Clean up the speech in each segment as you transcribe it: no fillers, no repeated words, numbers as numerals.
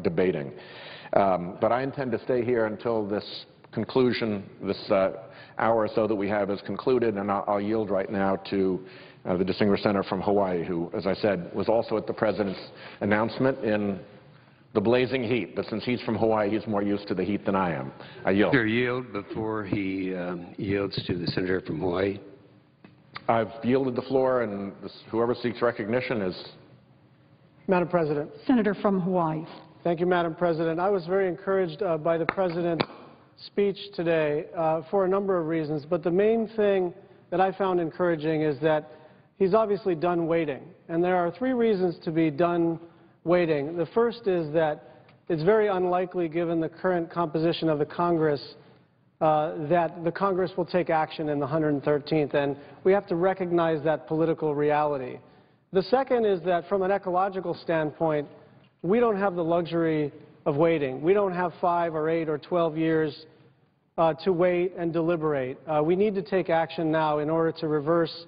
debating. But I intend to stay here until this conclusion, this hour or so that we have is concluded, and I'll yield right now to the distinguished senator from Hawaii, who, as I said, was also at the President's announcement in the blazing heat. But since he's from Hawaii, he's more used to the heat than I am. I yield. Yield before he yields to the senator from Hawaii. I've yielded the floor, and whoever seeks recognition is... Madam President. Senator from Hawaii. Thank you, Madam President. I was very encouraged by the President's speech today for a number of reasons, but the main thing that I found encouraging is that he's obviously done waiting, and there are 3 reasons to be done waiting. The first is that it's very unlikely, given the current composition of the Congress, that the Congress will take action in the 113th, and we have to recognize that political reality. The second is that from an ecological standpoint, we don't have the luxury of waiting. We don't have 5 or 8 or 12 years to wait and deliberate. We need to take action now in order to reverse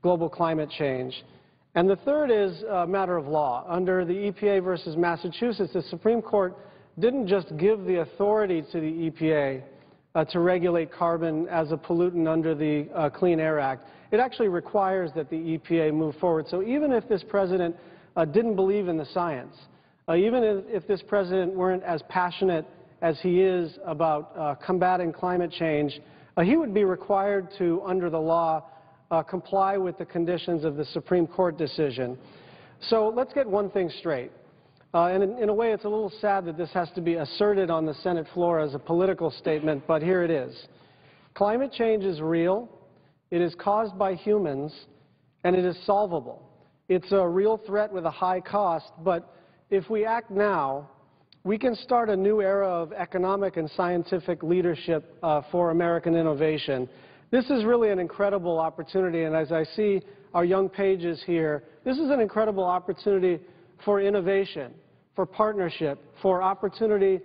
global climate change. And the third is a matter of law. Under the EPA versus Massachusetts, the Supreme Court didn't just give the authority to the EPA to regulate carbon as a pollutant under the Clean Air Act. It actually requires that the EPA move forward. So even if this president didn't believe in the science, even if this president weren't as passionate as he is about combating climate change, he would be required to, under the law, comply with the conditions of the Supreme Court decision. So let's get one thing straight. And in a way, it's a little sad that this has to be asserted on the Senate floor as a political statement, but here it is. Climate change is real, it is caused by humans, and it is solvable. It's a real threat with a high cost, but if we act now, we can start a new era of economic and scientific leadership for American innovation. This is really an incredible opportunity, and as I see our young pages here, this is an incredible opportunity for innovation, for partnership, for opportunity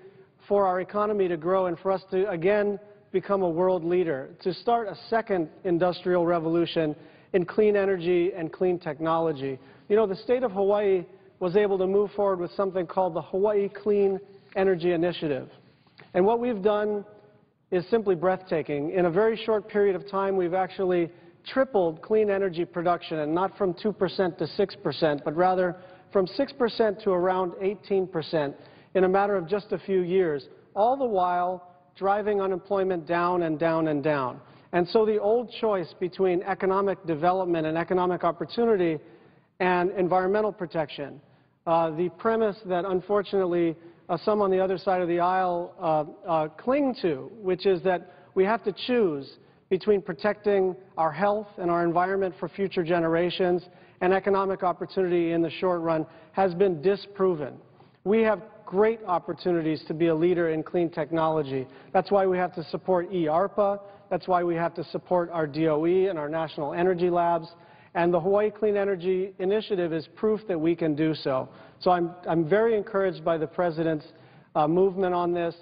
for our economy to grow and for us to, again, become a world leader, to start a second industrial revolution in clean energy and clean technology. You know, the state of Hawaii was able to move forward with something called the Hawaii Clean Energy Initiative. And what we've done is simply breathtaking. In a very short period of time, we've actually tripled clean energy production, and not from 2% to 6%, but rather from 6% to around 18% in a matter of just a few years, all the while driving unemployment down and down and down. And so the old choice between economic development and economic opportunity and environmental protection, the premise that unfortunately some on the other side of the aisle cling to, which is that we have to choose between protecting our health and our environment for future generations and economic opportunity in the short run, has been disproven. We have great opportunities to be a leader in clean technology. That's why we have to support EARPA. That's why we have to support our DOE and our national energy labs. And the Hawaii Clean Energy Initiative is proof that we can do so. So I'm very encouraged by the President's movement on this.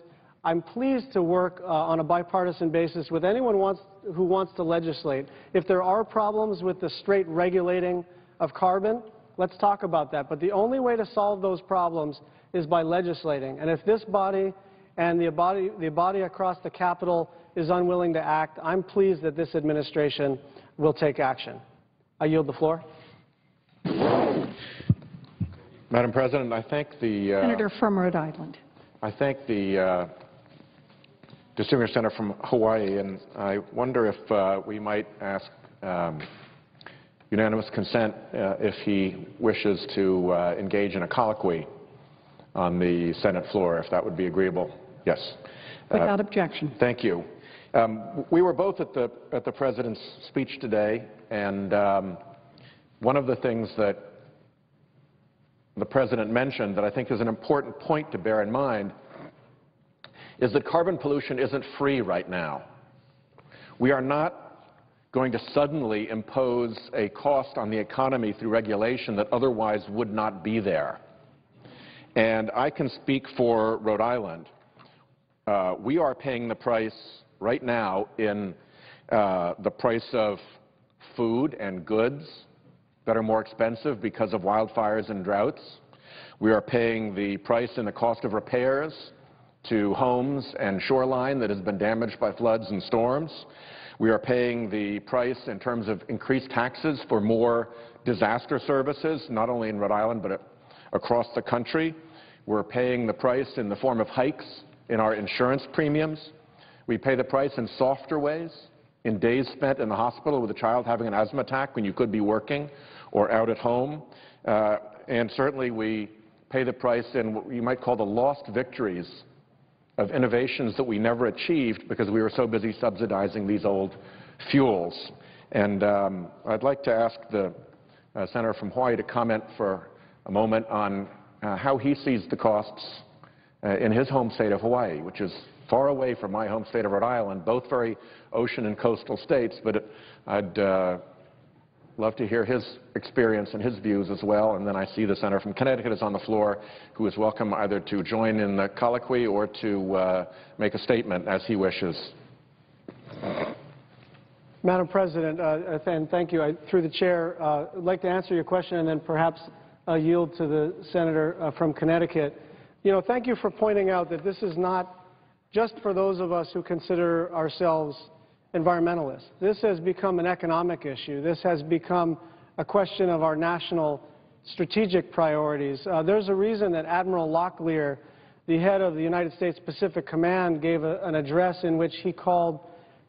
I'm pleased to work on a bipartisan basis with anyone who wants to legislate. If there are problems with the straight regulating of carbon, let's talk about that. But the only way to solve those problems is by legislating. And if this body and the body across the Capitol is unwilling to act, I'm pleased that this administration will take action. I yield the floor. Madam President, I thank the Senator from Rhode Island. I thank the distinguished senator from Hawaii, and I wonder if we might ask unanimous consent if he wishes to engage in a colloquy on the Senate floor, if that would be agreeable. Yes. Without objection. Thank you. We were both at the President's speech today, and one of the things that the President mentioned that I think is an important point to bear in mind is that carbon pollution isn't free right now. We are not going to suddenly impose a cost on the economy through regulation that otherwise would not be there. And I can speak for Rhode Island. We are paying the price right now in the price of food and goods that are more expensive because of wildfires and droughts. We are paying the price and the cost of repairs to homes and shoreline that has been damaged by floods and storms. We are paying the price in terms of increased taxes for more disaster services, not only in Rhode Island but across the country. We're paying the price in the form of hikes in our insurance premiums. We pay the price in softer ways, in days spent in the hospital with a child having an asthma attack when you could be working or out at home. And certainly we pay the price in what you might call the lost victories of innovations that we never achieved because we were so busy subsidizing these old fuels. And I'd like to ask the Senator from Hawaii to comment for a moment on how he sees the costs in his home state of Hawaii, which is far away from my home state of Rhode Island, both very ocean and coastal states, but I'd love to hear his experience and his views as well. And then I see the Senator from Connecticut is on the floor, who is welcome either to join in the colloquy or to make a statement as he wishes. Madam President, and thank you. Through the chair, I'd like to answer your question and then perhaps yield to the Senator from Connecticut. You know, thank you for pointing out that this is not just for those of us who consider ourselves environmentalists. This has become an economic issue. This has become a question of our national strategic priorities. There's a reason that Admiral Locklear, the head of the United States Pacific Command, gave an address in which he called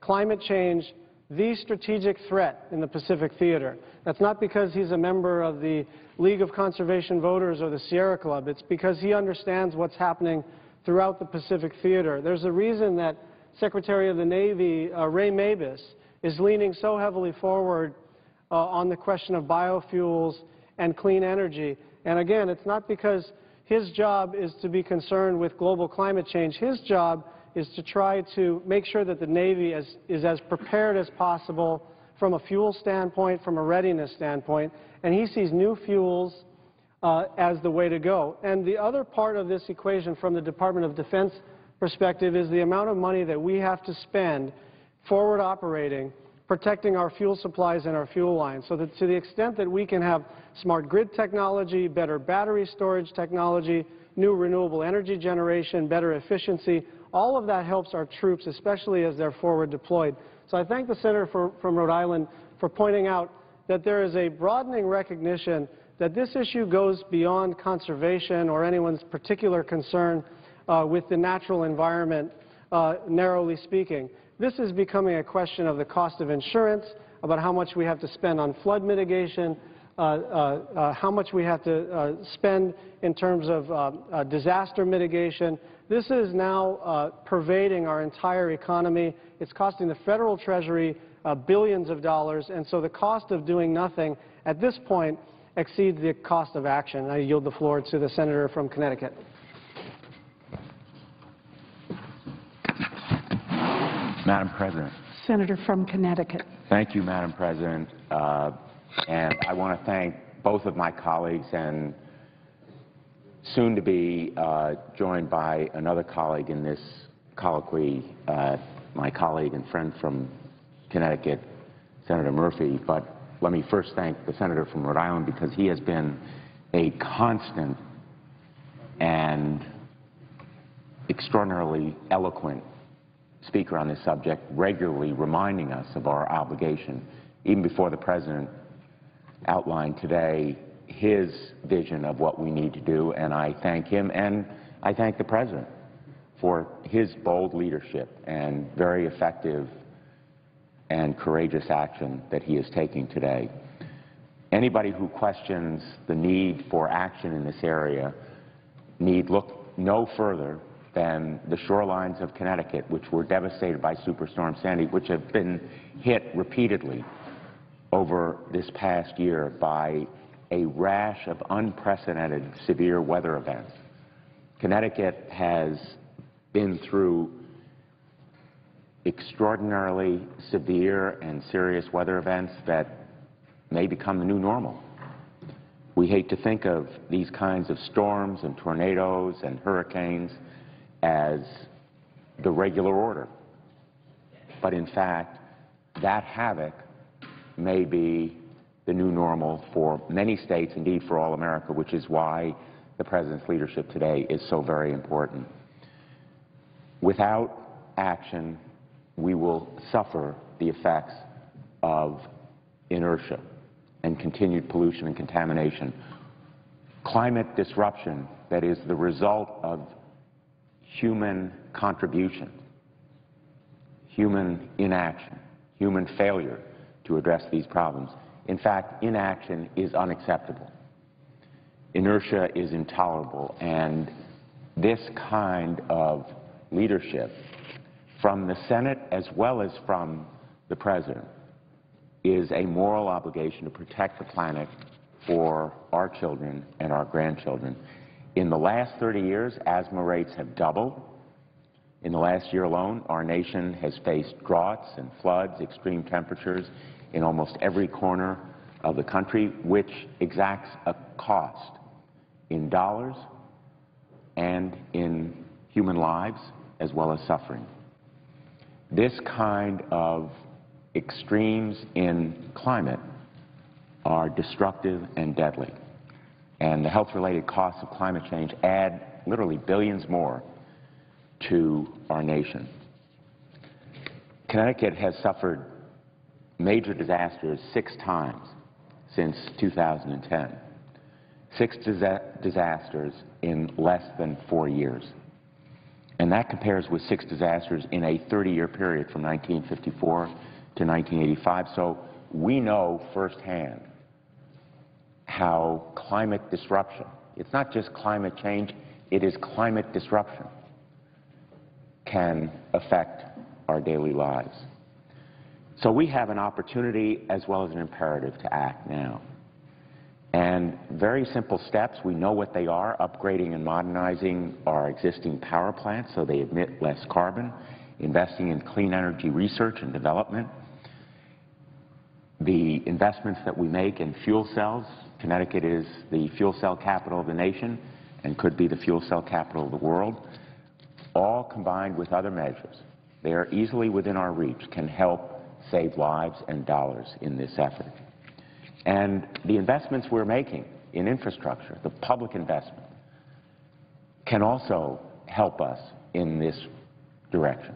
climate change the strategic threat in the Pacific Theater. That's not because he's a member of the League of Conservation Voters or the Sierra Club. It's because he understands what's happening throughout the Pacific Theater. There's a reason that Secretary of the Navy, Ray Mabus, is leaning so heavily forward on the question of biofuels and clean energy. And again, it's not because his job is to be concerned with global climate change. His job is to try to make sure that the Navy is as prepared as possible from a fuel standpoint, from a readiness standpoint, and he sees new fuels as the way to go. And the other part of this equation from the Department of Defense perspective is the amount of money that we have to spend forward operating, protecting our fuel supplies and our fuel lines, so that to the extent that we can have smart grid technology, better battery storage technology, new renewable energy generation, better efficiency, all of that helps our troops, especially as they're forward deployed. So I thank the Senator from Rhode Island for pointing out that there is a broadening recognition that this issue goes beyond conservation or anyone's particular concern with the natural environment, narrowly speaking. This is becoming a question of the cost of insurance, about how much we have to spend on flood mitigation, how much we have to spend in terms of disaster mitigation. This is now pervading our entire economy. It's costing the federal treasury billions of dollars, and so the cost of doing nothing at this point exceeds the cost of action. I yield the floor to the Senator from Connecticut. Madam President. Senator from Connecticut. Thank you, Madam President. And I want to thank both of my colleagues and soon to be joined by another colleague in this colloquy, my colleague and friend from Connecticut, Senator Murphy. But let me first thank the Senator from Rhode Island because he has been a constant and extraordinarily eloquent speaker on this subject, regularly reminding us of our obligation, even before the President outlined today his vision of what we need to do. And I thank him and I thank the President for his bold leadership and very effective and courageous action that he is taking today. Anybody who questions the need for action in this area need look no further than the shorelines of Connecticut, which were devastated by Superstorm Sandy, which have been hit repeatedly over this past year by a rash of unprecedented severe weather events. Connecticut has been through extraordinarily severe and serious weather events that may become the new normal. We hate to think of these kinds of storms and tornadoes and hurricanes as the regular order. But in fact, that havoc may be the new normal for many states, indeed for all America, which is why the President's leadership today is so very important. Without action, we will suffer the effects of inertia and continued pollution and contamination. Climate disruption that is the result of human contribution, human inaction, human failure to address these problems. In fact, inaction is unacceptable. Inertia is intolerable, and this kind of leadership from the Senate as well as from the President is a moral obligation to protect the planet for our children and our grandchildren. In the last 30 years, asthma rates have doubled. In the last year alone, our nation has faced droughts and floods, extreme temperatures in almost every corner of the country, which exacts a cost in dollars and in human lives as well as suffering. This kind of extremes in climate are destructive and deadly, and the health-related costs of climate change add literally billions more to our nation. Connecticut has suffered major disasters 6 times since 2010. 6 disasters in less than 4 years. And that compares with 6 disasters in a 30-year period from 1954 to 1985. So we know firsthand how climate disruption, it's not just climate change, it is climate disruption, can affect our daily lives. So we have an opportunity as well as an imperative to act now. And very simple steps, we know what they are: upgrading and modernizing our existing power plants so they emit less carbon, investing in clean energy research and development, the investments that we make in fuel cells. Connecticut is the fuel cell capital of the nation and could be the fuel cell capital of the world. All combined with other measures, they are easily within our reach, can help save lives and dollars in this effort. And the investments we're making in infrastructure, the public investment, can also help us in this direction.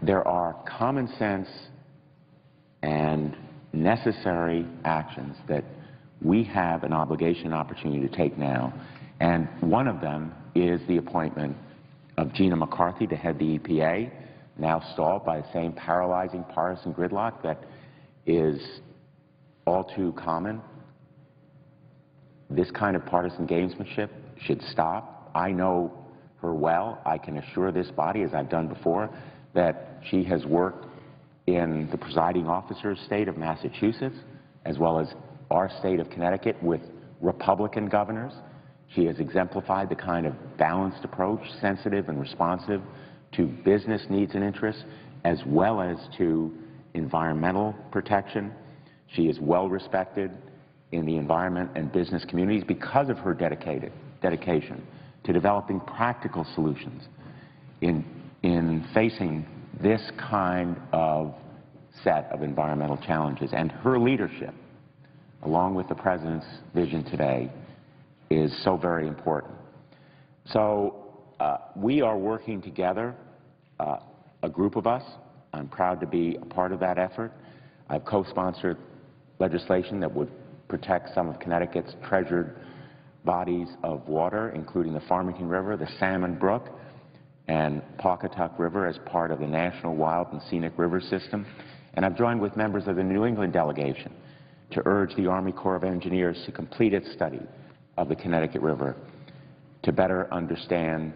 There are common sense and necessary actions that we have an obligation and opportunity to take now, and one of them is the appointment of Gina McCarthy to head the EPA, now stalled by the same paralyzing partisan gridlock that is all too common. This kind of partisan gamesmanship should stop. I know her well. I can assure this body, as I've done before, that she has worked in the presiding officer's state of Massachusetts, as well as our state of Connecticut, with Republican governors. She has exemplified the kind of balanced approach, sensitive and responsive to business needs and interests, as well as to environmental protection. She is well respected in the environment and business communities because of her dedication to developing practical solutions in facing this kind of set of environmental challenges. And her leadership, along with the President's vision today, is so very important. So we are working together, a group of us. I'm proud to be a part of that effort. I've co-sponsored legislation that would protect some of Connecticut's treasured bodies of water, including the Farmington River, the Salmon Brook, and Pawcatuck River as part of the National Wild and Scenic River System. And I've joined with members of the New England delegation to urge the Army Corps of Engineers to complete its study of the Connecticut River to better understand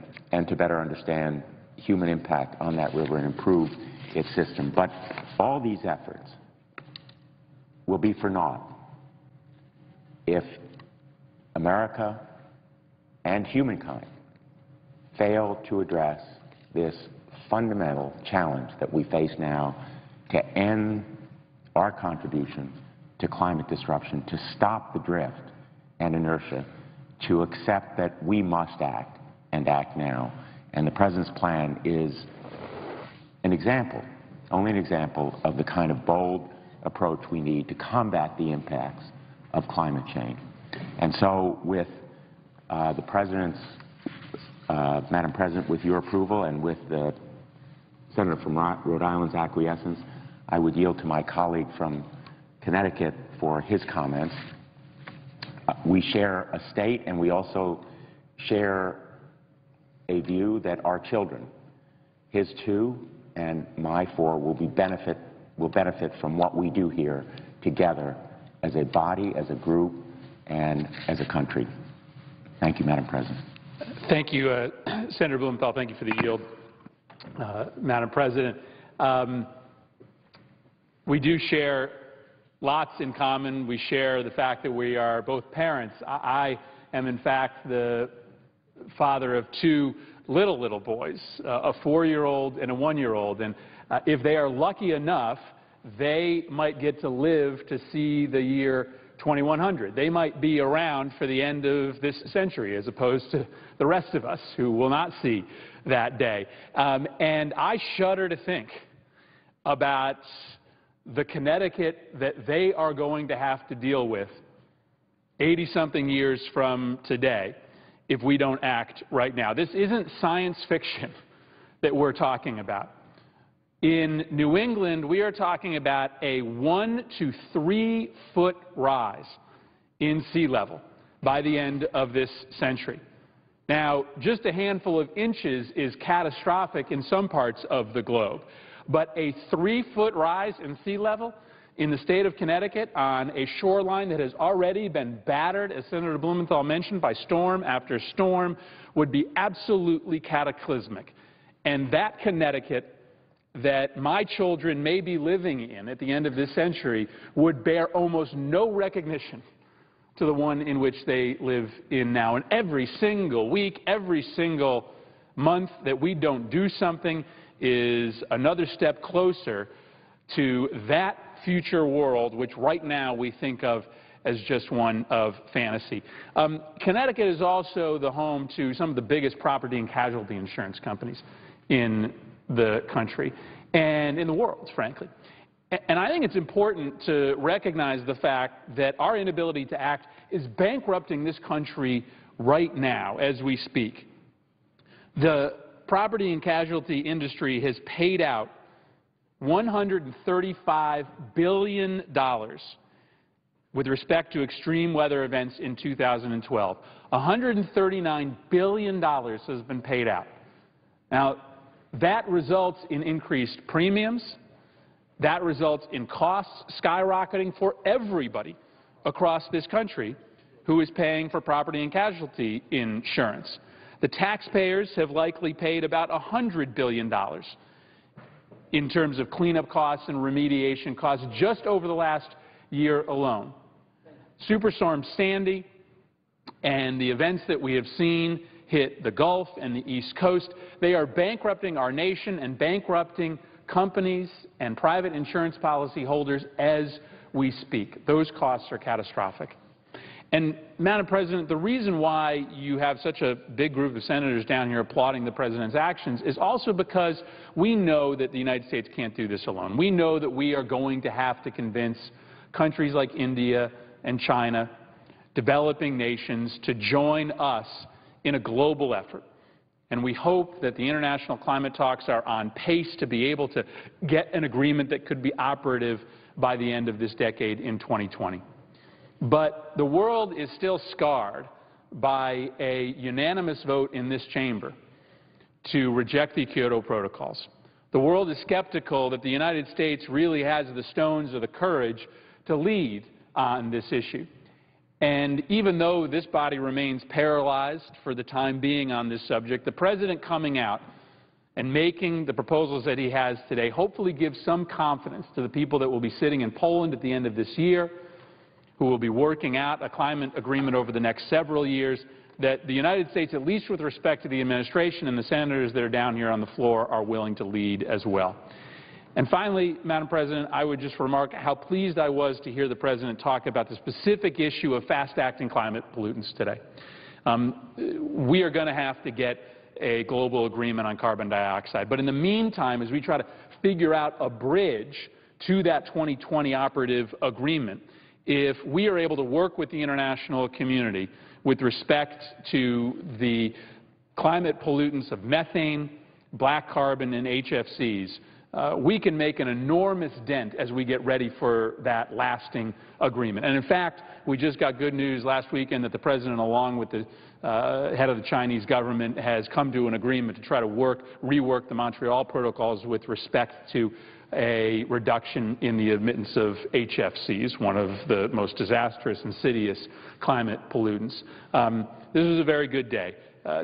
human impact on that river and improve its system. But all these efforts will be for naught if America and humankind fail to address this fundamental challenge that we face now to end our contribution to climate disruption, to stop the drift and inertia, to accept that we must act and act now. And the President's plan is an example, only an example of the kind of bold approach we need to combat the impacts of climate change. And so with The President's, Madam President, with your approval and with the Senator from Rhode Island's acquiescence, I would yield to my colleague from Connecticut for his comments. We share a state, and we also share a view that our children, his two and my four, will benefit from what we do here together as a body, as a group, and as a country. Thank you, Madam President. Thank you, Senator Blumenthal. Thank you for the yield, Madam President. We do share lots in common. We share the fact that we are both parents. I am, in fact, the father of two little boys, a 4-year-old and a 1-year-old. And if they are lucky enough, they might get to live to see the year 2100. They might be around for the end of this century, as opposed to the rest of us who will not see that day. And I shudder to think about the Connecticut that they are going to have to deal with 80-something years from today if we don't act right now. This isn't science fiction that we're talking about. In New England, we are talking about a 1 to 3 foot rise in sea level by the end of this century. Now, just a handful of inches is catastrophic in some parts of the globe, but a 3-foot rise in sea level in the state of Connecticut on a shoreline that has already been battered, as Senator Blumenthal mentioned, by storm after storm, would be absolutely cataclysmic. And that Connecticut that my children may be living in at the end of this century would bear almost no recognition to the one in which they live in now. And every single week, every single month that we don't do something is another step closer to that future world, which right now we think of as just one of fantasy. Connecticut is also the home to some of the biggest property and casualty insurance companies in the country and in the world, frankly. And I think it's important to recognize the fact that our inability to act is bankrupting this country right now as we speak. The property and casualty industry has paid out $135 billion with respect to extreme weather events in 2012. $139 billion has been paid out. Now, that results in increased premiums. That results in costs skyrocketing for everybody across this country who is paying for property and casualty insurance. The taxpayers have likely paid about $100 billion in terms of cleanup costs and remediation costs just over the last year alone. Superstorm Sandy and the events that we have seen hit the Gulf and the East Coast, they are bankrupting our nation and bankrupting companies and private insurance policy holders as we speak. Those costs are catastrophic. And, Madam President, the reason why you have such a big group of senators down here applauding the President's actions is also because we know that the United States can't do this alone. We know that we are going to have to convince countries like India and China, developing nations, to join us in a global effort. And we hope that the international climate talks are on pace to be able to get an agreement that could be operative by the end of this decade in 2020. But the world is still scarred by a unanimous vote in this chamber to reject the Kyoto protocols. The world is skeptical that the United States really has the stones or the courage to lead on this issue. And even though this body remains paralyzed for the time being on this subject, the President coming out and making the proposals that he has today hopefully gives some confidence to the people that will be sitting in Poland at the end of this year, who will be working out a climate agreement over the next several years, that the United States, at least with respect to the administration and the senators that are down here on the floor, are willing to lead as well. And finally, Madam President, I would just remark how pleased I was to hear the President talk about the specific issue of fast-acting climate pollutants today. We are going to have to get a global agreement on carbon dioxide. But in the meantime, as we try to figure out a bridge to that 2020 operative agreement, if we are able to work with the international community, with respect to the climate pollutants of methane, black carbon, and HFCs, we can make an enormous dent as we get ready for that lasting agreement. And in fact, we just got good news last weekend that the President, along with the head of the Chinese government, has come to an agreement to try to rework the Montreal protocols with respect to a reduction in the admittance of HFCs, one of the most disastrous, insidious climate pollutants. This is a very good day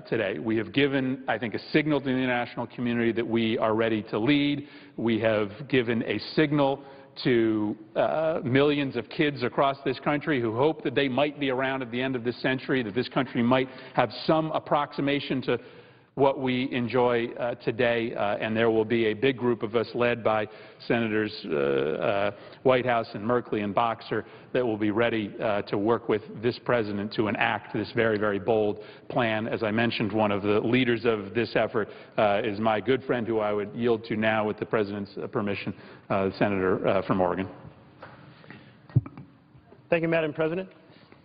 today. We have given, I think, a signal to the international community that we are ready to lead. We have given a signal to millions of kids across this country who hope that they might be around at the end of this century, that this country might have some approximation to what we enjoy today, and there will be a big group of us led by Senators Whitehouse and Merkley and Boxer that will be ready to work with this President to enact this very, very bold plan. As I mentioned, one of the leaders of this effort is my good friend who I would yield to now with the President's permission, the Senator from Oregon. Thank you, Madam President.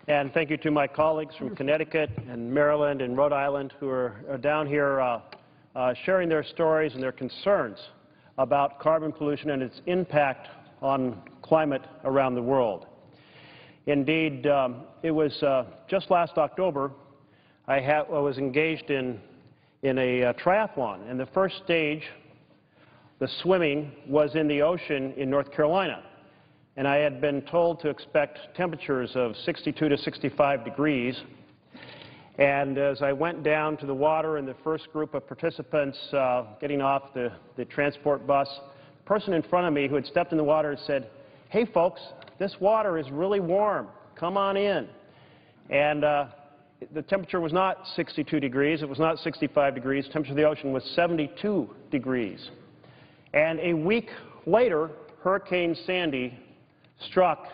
And thank you to my colleagues from Connecticut and Maryland and Rhode Island who are down here sharing their stories and their concerns about carbon pollution and its impact on climate around the world. Indeed, it was just last October I was engaged in a triathlon, and the first stage, the swimming, was in the ocean in North Carolina. And I had been told to expect temperatures of 62 to 65 degrees. And as I went down to the water and the first group of participants getting off the transport bus, the person in front of me who had stepped in the water said, "Hey folks, this water is really warm, come on in." And the temperature was not 62 degrees, it was not 65 degrees, the temperature of the ocean was 72 degrees. And a week later, Hurricane Sandy struck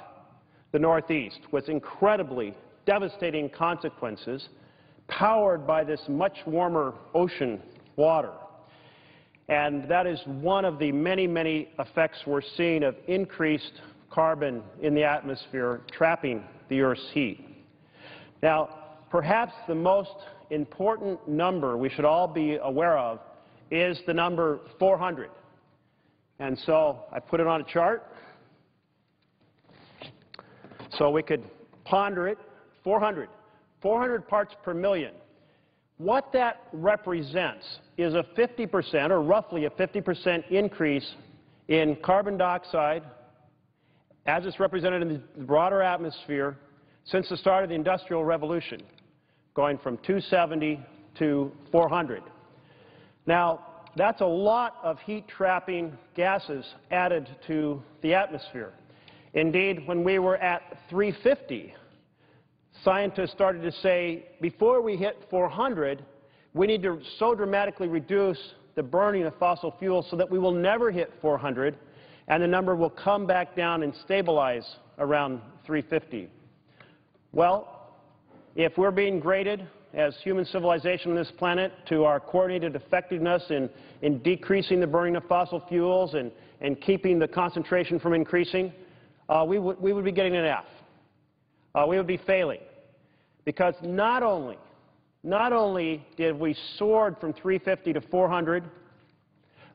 the Northeast with incredibly devastating consequences, powered by this much warmer ocean water. And that is one of the many, many effects we're seeing of increased carbon in the atmosphere trapping the Earth's heat. Now, perhaps the most important number we should all be aware of is the number 400. And so I put it on a chart so we could ponder it. 400 parts per million. What that represents is a 50%, or roughly a 50% increase in carbon dioxide as it's represented in the broader atmosphere since the start of the Industrial Revolution, going from 270 to 400. Now, that's a lot of heat-trapping gases added to the atmosphere. Indeed, when we were at 350, scientists started to say, before we hit 400, we need to so dramatically reduce the burning of fossil fuels so that we will never hit 400, and the number will come back down and stabilize around 350. Well, if we're being graded as human civilization on this planet to our coordinated effectiveness in decreasing the burning of fossil fuels and keeping the concentration from increasing, we would be getting an F. We would be failing. Because not only did we soar from 350 to 400,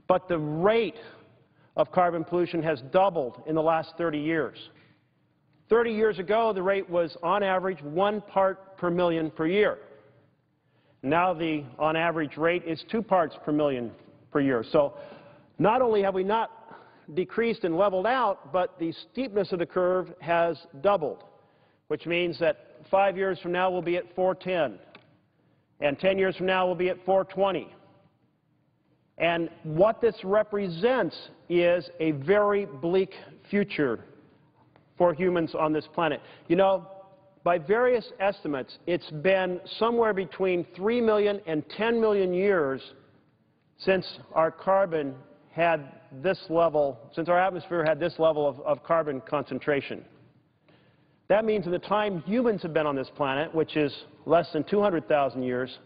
but the rate of carbon pollution has doubled in the last 30 years. 30 years ago, the rate was, on average, 1 part per million per year. Now the on average rate is 2 parts per million per year. So not only have we not decreased and leveled out, but the steepness of the curve has doubled, which means that 5 years from now we'll be at 410, and 10 years from now we'll be at 420. And what this represents is a very bleak future for humans on this planet. You know, by various estimates, it's been somewhere between 3 million and 10 million years since our carbon had this level, since our atmosphere had this level of carbon concentration. That means in the time humans have been on this planet, which is less than 200,000 years,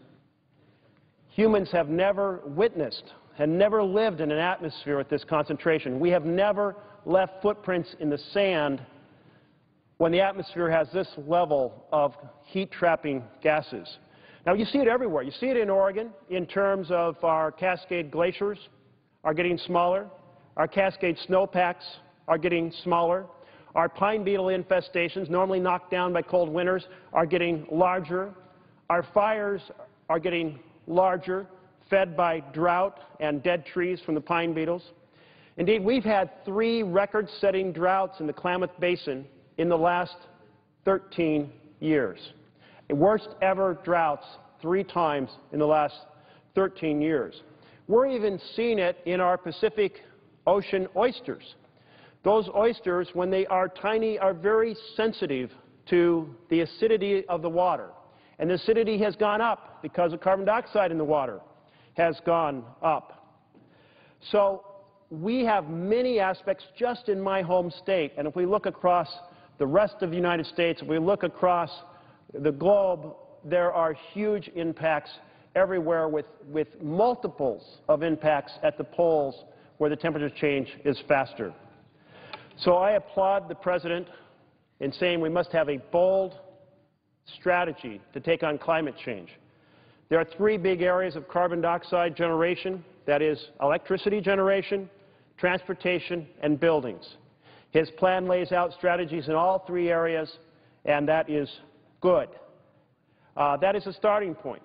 humans have never witnessed and never lived in an atmosphere with this concentration. We have never left footprints in the sand when the atmosphere has this level of heat-trapping gases. Now, you see it everywhere. You see it in Oregon in terms of our Cascade glaciers are getting smaller. Our Cascade snowpacks are getting smaller. Our pine beetle infestations, normally knocked down by cold winters, are getting larger. Our fires are getting larger, fed by drought and dead trees from the pine beetles. Indeed, we've had 3 record-setting droughts in the Klamath Basin in the last 13 years. The worst ever droughts 3 times in the last 13 years. We're even seeing it in our Pacific Ocean oysters. Those oysters, when they are tiny, are very sensitive to the acidity of the water. And the acidity has gone up because the carbon dioxide in the water has gone up. So we have many aspects just in my home state, and if we look across the rest of the United States, if we look across the globe, there are huge impacts everywhere with multiples of impacts at the poles where the temperature change is faster. So I applaud the President in saying we must have a bold strategy to take on climate change. There are 3 big areas of carbon dioxide generation, that is electricity generation, transportation, and buildings. His plan lays out strategies in all 3 areas, and that is good. That is a starting point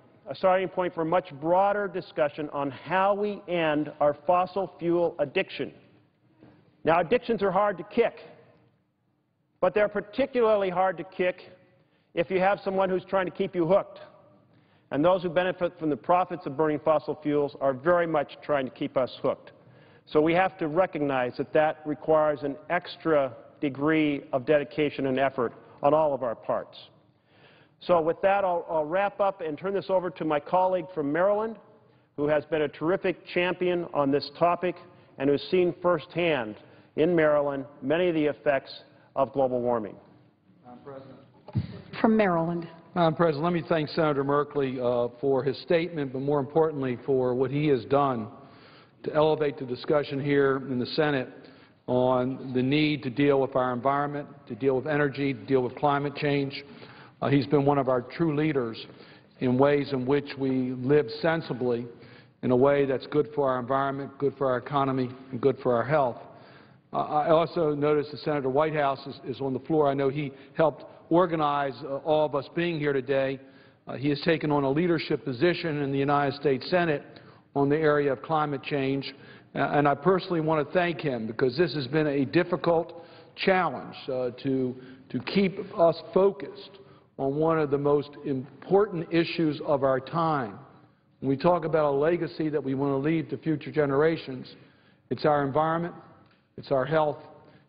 for a much broader discussion on how we end our fossil fuel addiction. Now, addictions are hard to kick, but they're particularly hard to kick if you have someone who's trying to keep you hooked. And those who benefit from the profits of burning fossil fuels are very much trying to keep us hooked. So we have to recognize that that requires an extra degree of dedication and effort on all of our parts. So with that, I'll wrap up and turn this over to my colleague from Maryland, who has been a terrific champion on this topic and who's seen firsthand in Maryland many of the effects of global warming. Madam President. From Maryland. Madam President, let me thank Senator Merkley for his statement, but more importantly for what he has done to elevate the discussion here in the Senate on the need to deal with our environment, to deal with energy, to deal with climate change. He's been one of our true leaders in ways in which we live sensibly in a way that's good for our environment, good for our economy, and good for our health. I also noticed that Senator Whitehouse is on the floor. I know he helped organize all of us being here today. He has taken on a leadership position in the United States Senate on the area of climate change, and I personally want to thank him because this has been a difficult challenge to keep us focused on one of the most important issues of our time. When we talk about a legacy that we want to leave to future generations, it's our environment, it's our health,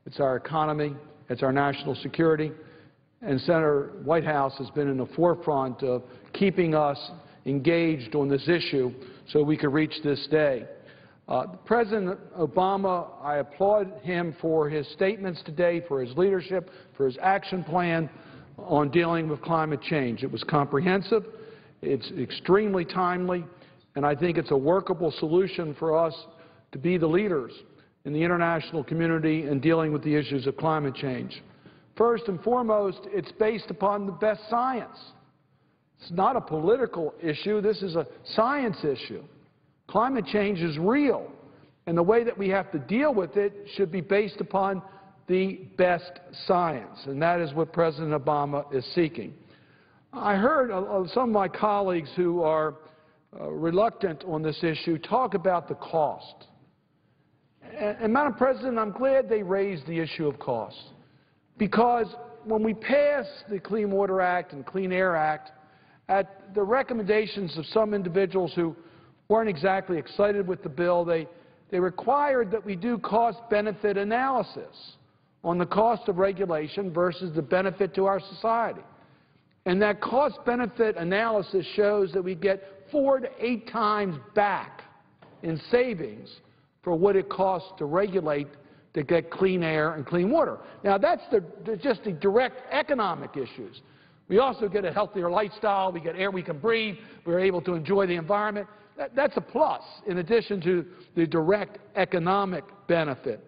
it's our economy, it's our national security, and Senator Whitehouse has been in the forefront of keeping us engaged on this issue so we could reach this day. President Obama, I applaud him for his statements today, for his leadership, for his action plan on dealing with climate change. It was comprehensive, it's extremely timely, and I think it's a workable solution for us to be the leaders in the international community in dealing with the issues of climate change. First and foremost, it's based upon the best science. It's not a political issue. This is a science issue. Climate change is real, and the way that we have to deal with it should be based upon the best science, and that is what President Obama is seeking. I heard some of my colleagues who are reluctant on this issue talk about the cost. And Madam President, I'm glad they raised the issue of cost, because when we passed the Clean Water Act and Clean Air Act, at the recommendations of some individuals who weren't exactly excited with the bill, they required that we do cost-benefit analysis on the cost of regulation versus the benefit to our society. And that cost-benefit analysis shows that we get 4 to 8 times back in savings for what it costs to regulate to get clean air and clean water. Now, that's just the direct economic issues. We also get a healthier lifestyle, we get air we can breathe, we're able to enjoy the environment. That's a plus, in addition to the direct economic benefit.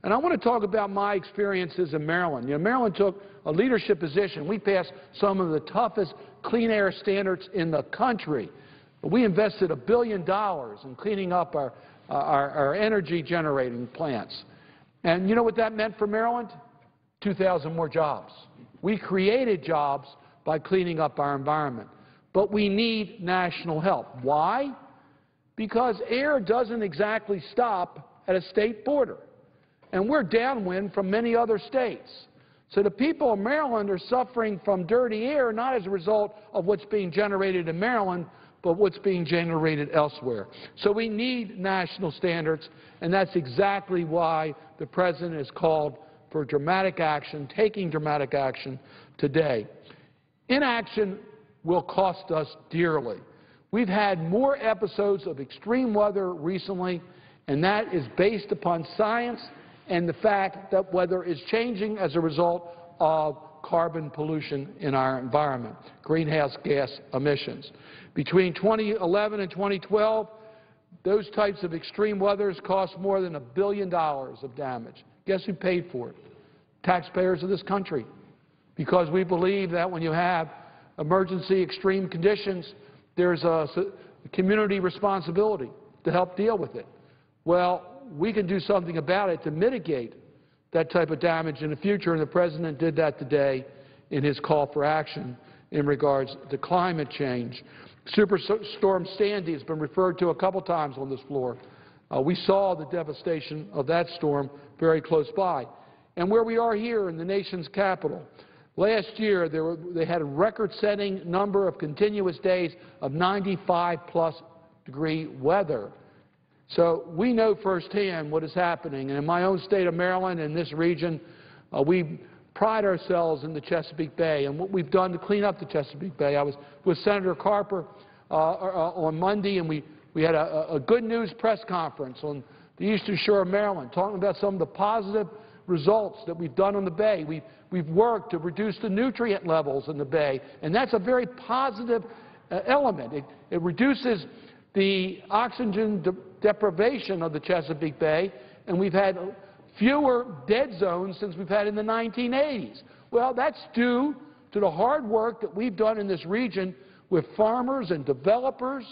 And I want to talk about my experiences in Maryland. You know, Maryland took a leadership position. We passed some of the toughest clean air standards in the country. We invested $1 billion in cleaning up our energy generating plants. And you know what that meant for Maryland? 2,000 more jobs. We created jobs by cleaning up our environment. But we need national help. Why? Because air doesn't exactly stop at a state border. And we're downwind from many other states. So the people of Maryland are suffering from dirty air, not as a result of what's being generated in Maryland, but what's being generated elsewhere. So we need national standards, and that's exactly why the President has called for dramatic action, taking dramatic action today. Inaction will cost us dearly. We've had more episodes of extreme weather recently, and that is based upon science and the fact that weather is changing as a result of carbon pollution in our environment, greenhouse gas emissions. Between 2011 and 2012, those types of extreme weathers cost more than $1 billion of damage. Guess who paid for it? Taxpayers of this country. Because we believe that when you have emergency extreme conditions, there's a community responsibility to help deal with it. Well, we can do something about it to mitigate that type of damage in the future, and the President did that today in his call for action in regards to climate change. Superstorm Sandy has been referred to a couple times on this floor. We saw the devastation of that storm very close by. And where we are here in the nation's capital, last year they had a record-setting number of continuous days of 95-plus degree weather. So we know firsthand what is happening. And in my own state of Maryland, in this region, we pride ourselves in the Chesapeake Bay and what we've done to clean up the Chesapeake Bay. I was with Senator Carper on Monday, and we had a good news press conference on the Eastern Shore of Maryland, talking about some of the positive results that we've done on the Bay. We've worked to reduce the nutrient levels in the Bay, and that's a very positive element. It reduces the oxygen deprivation of the Chesapeake Bay, and we've had fewer dead zones since we've had in the 1980s. Well, that's due to the hard work that we've done in this region with farmers and developers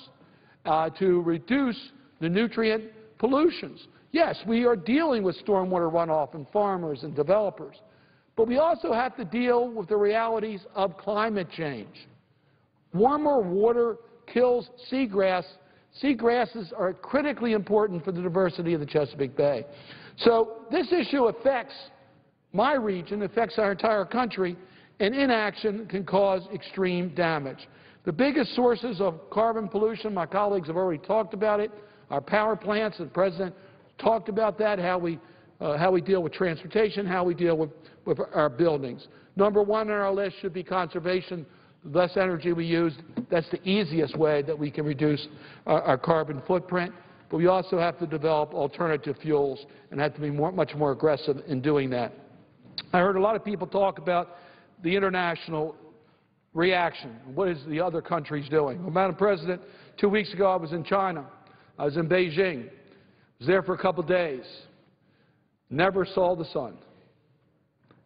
to reduce the nutrient pollutions. Yes, we are dealing with stormwater runoff and farmers and developers, but we also have to deal with the realities of climate change. Warmer water kills seagrass. Seagrasses are critically important for the diversity of the Chesapeake Bay. So this issue affects my region, affects our entire country, and inaction can cause extreme damage. The biggest sources of carbon pollution, my colleagues have already talked about it, our power plants, and the President talked about that, how we deal with transportation, how we deal with our buildings. Number one on our list should be conservation. The less energy we use, that's the easiest way that we can reduce our carbon footprint. But we also have to develop alternative fuels and have to be much more aggressive in doing that. I heard a lot of people talk about the international reaction. What is the other countries doing? Well, Madam President, 2 weeks ago I was in China. I was in Beijing. I was there for a couple days. Never saw the sun.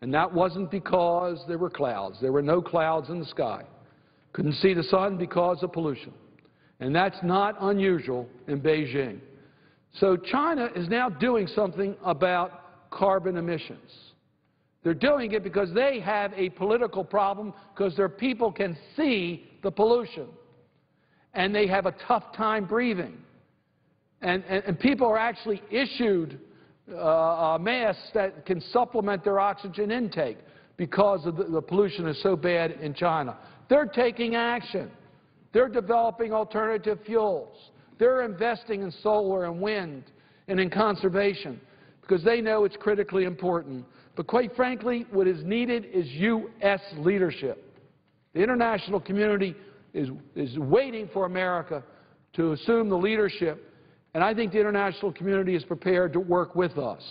And that wasn't because there were clouds. There were no clouds in the sky. Couldn't see the sun because of pollution. And that's not unusual in Beijing. So China is now doing something about carbon emissions. They're doing it because they have a political problem because their people can see the pollution. And they have a tough time breathing. And people are actually issued masks that can supplement their oxygen intake because of the pollution is so bad in China. They're taking action. They're developing alternative fuels. They're investing in solar and wind and in conservation because they know it's critically important. But quite frankly, what is needed is U.S. leadership. The international community is waiting for America to assume the leadership, and I think the international community is prepared to work with us.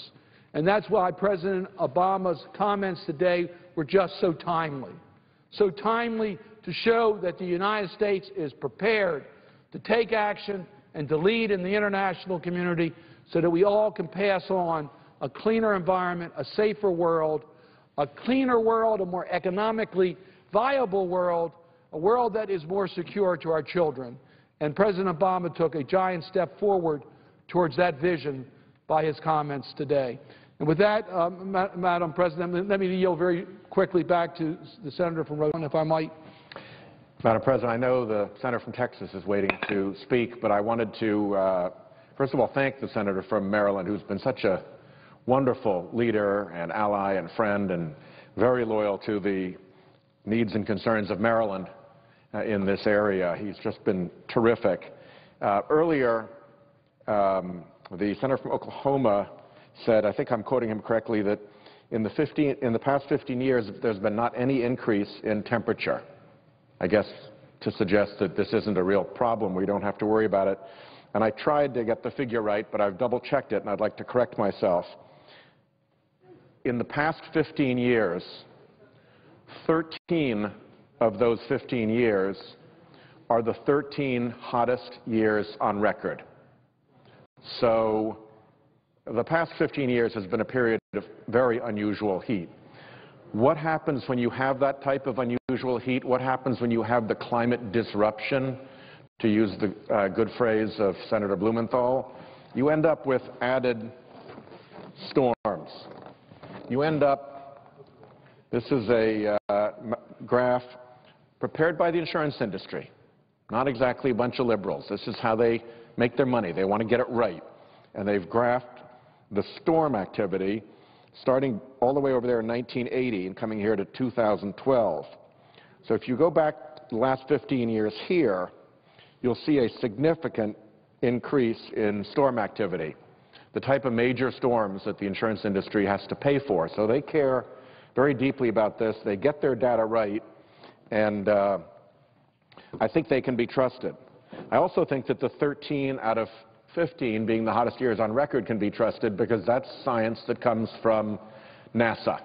And that's why President Obama's comments today were just so timely. So timely to show that the United States is prepared to take action and to lead in the international community so that we all can pass on a cleaner environment, a safer world, a cleaner world, a more economically viable world, a world that is more secure to our children. And President Obama took a giant step forward towards that vision by his comments today. And with that, Madam President, let me yield very quickly back to the Senator from Rhode Island, if I might. Madam President, I know the Senator from Texas is waiting to speak, but I wanted to, first of all, thank the Senator from Maryland, who's been such a wonderful leader and ally and friend and very loyal to the needs and concerns of Maryland in this area. He's just been terrific. Earlier, the Senator from Oklahoma said, I think I'm quoting him correctly, that in the past 15 years, there's been not any increase in temperature. I guess to suggest that this isn't a real problem, we don't have to worry about it. And I tried to get the figure right, but I've double-checked it, and I'd like to correct myself. In the past 15 years, 13 of those 15 years are the 13 hottest years on record. So the past 15 years has been a period of very unusual heat. What happens when you have that type of unusual heat? What happens when you have the climate disruption, to use the good phrase of Senator Blumenthal? You end up with added storms. You end up, this is a graph prepared by the insurance industry, not exactly a bunch of liberals. This is how they make their money. They want to get it right. And they've graphed the storm activity starting all the way over there in 1980 and coming here to 2012. So if you go back the last 15 years here, you'll see a significant increase in storm activity, the type of major storms that the insurance industry has to pay for. So they care very deeply about this. They get their data right, and I think they can be trusted. I also think that the 13 out of 15 being the hottest years on record can be trusted because that's science that comes from NASA.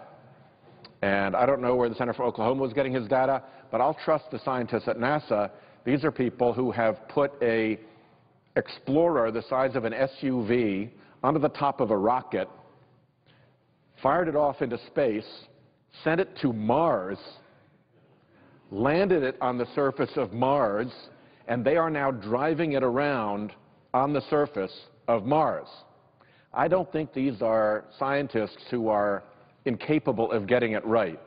And I don't know where the Senator from Oklahoma was getting his data, but I'll trust the scientists at NASA. These are people who have put an Explorer the size of an SUV onto the top of a rocket, fired it off into space, sent it to Mars, landed it on the surface of Mars, and they are now driving it around on the surface of Mars. I don't think these are scientists who are incapable of getting it right.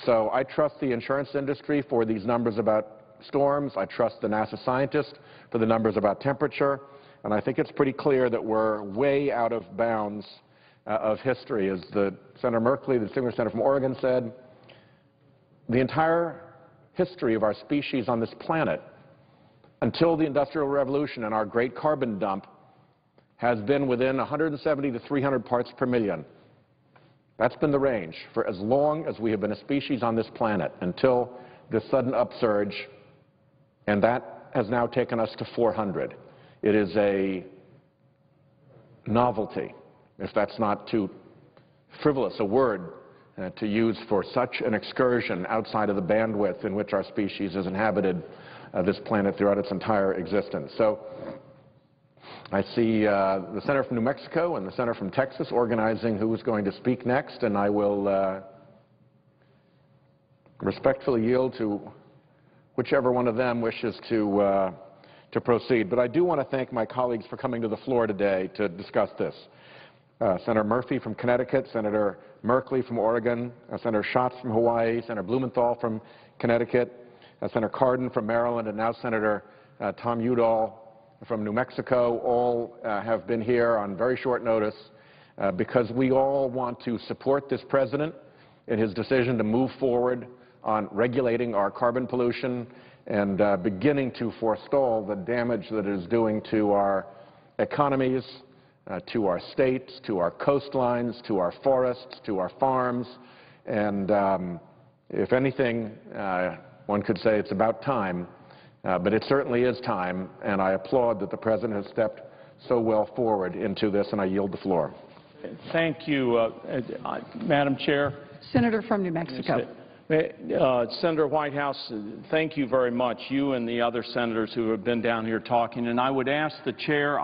So I trust the insurance industry for these numbers about storms. I trust the NASA scientists for the numbers about temperature. And I think it's pretty clear that we're way out of bounds of history. As the Senator Merkley, the distinguished senator from Oregon, said, the entire history of our species on this planet until the Industrial Revolution and our great carbon dump has been within 170 to 300 parts per million. That's been the range for as long as we have been a species on this planet until this sudden upsurge, and that has now taken us to 400. It is a novelty, if that's not too frivolous a word to use for such an excursion outside of the bandwidth in which our species has inhabited this planet throughout its entire existence. So I see the Senator from New Mexico and the Senator from Texas organizing who is going to speak next, and I will respectfully yield to whichever one of them wishes to proceed. But I do want to thank my colleagues for coming to the floor today to discuss this. Senator Murphy from Connecticut, Senator Merkley from Oregon, Senator Schatz from Hawaii, Senator Blumenthal from Connecticut, Senator Cardin from Maryland, and now Senator Tom Udall from New Mexico, all have been here on very short notice because we all want to support this president in his decision to move forward on regulating our carbon pollution and beginning to forestall the damage that it is doing to our economies, to our states, to our coastlines, to our forests, to our farms, and if anything, one could say it's about time, but it certainly is time, and I applaud that the President has stepped so well forward into this, and I yield the floor. Thank you, Madam Chair. Senator from New Mexico. Senator Whitehouse, thank you very much, you and the other senators who have been down here talking. And I would ask the chair,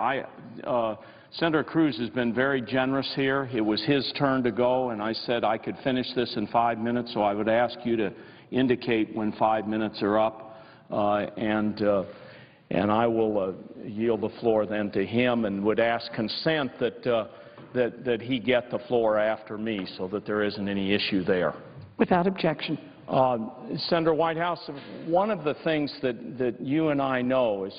Senator Cruz has been very generous here. It was his turn to go, and I said I could finish this in 5 minutes, so I would ask you to indicate when 5 minutes are up, and I will yield the floor then to him and would ask consent that he get the floor after me so that there isn't any issue there. Without objection. Senator Whitehouse, one of the things that you and I know is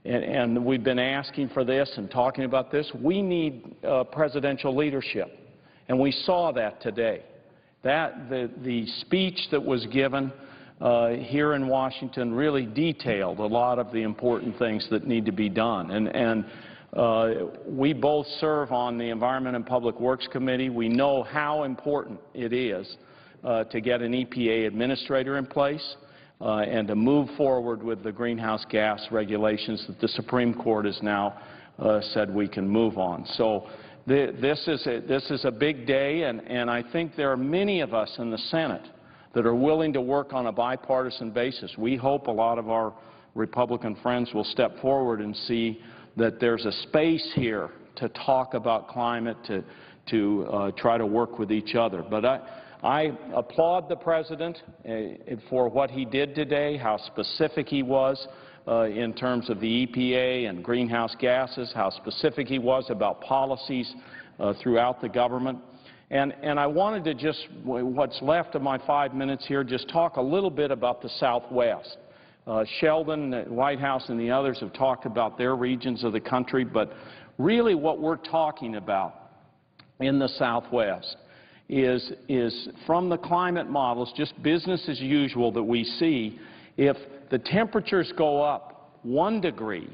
and we've been asking for this and talking about this, we need presidential leadership. And we saw that today. The speech that was given here in Washington really detailed a lot of the important things that need to be done. And we both serve on the Environment and Public Works Committee. We know how important it is to get an EPA administrator in place and to move forward with the greenhouse gas regulations that the Supreme Court has now said we can move on. So this is a big day, and I think there are many of us in the Senate that are willing to work on a bipartisan basis. We hope a lot of our Republican friends will step forward and see that there's a space here to talk about climate, to try to work with each other. But I applaud the President for what he did today, how specific he was in terms of the EPA and greenhouse gases, how specific he was about policies throughout the government. And I wanted to just, what's left of my 5 minutes here, just talk a little bit about the Southwest. Sheldon, Whitehouse, and the others have talked about their regions of the country, but really what we're talking about in the Southwest is from the climate models, just business as usual that we see. If the temperatures go up 1 degree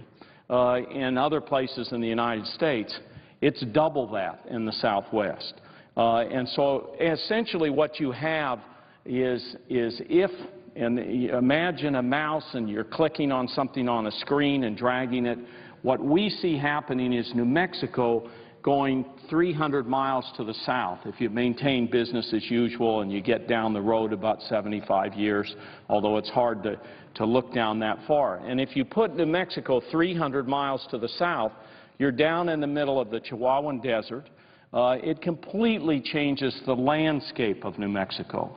in other places in the United States, it's double that in the Southwest. And so essentially what you have is if, and imagine a mouse and you're clicking on something on a screen and dragging it, what we see happening is New Mexico going 300 miles to the south if you maintain business as usual and you get down the road about 75 years, although it's hard to look down that far. And if you put New Mexico 300 miles to the south, you're down in the middle of the Chihuahuan Desert. It completely changes the landscape of New Mexico.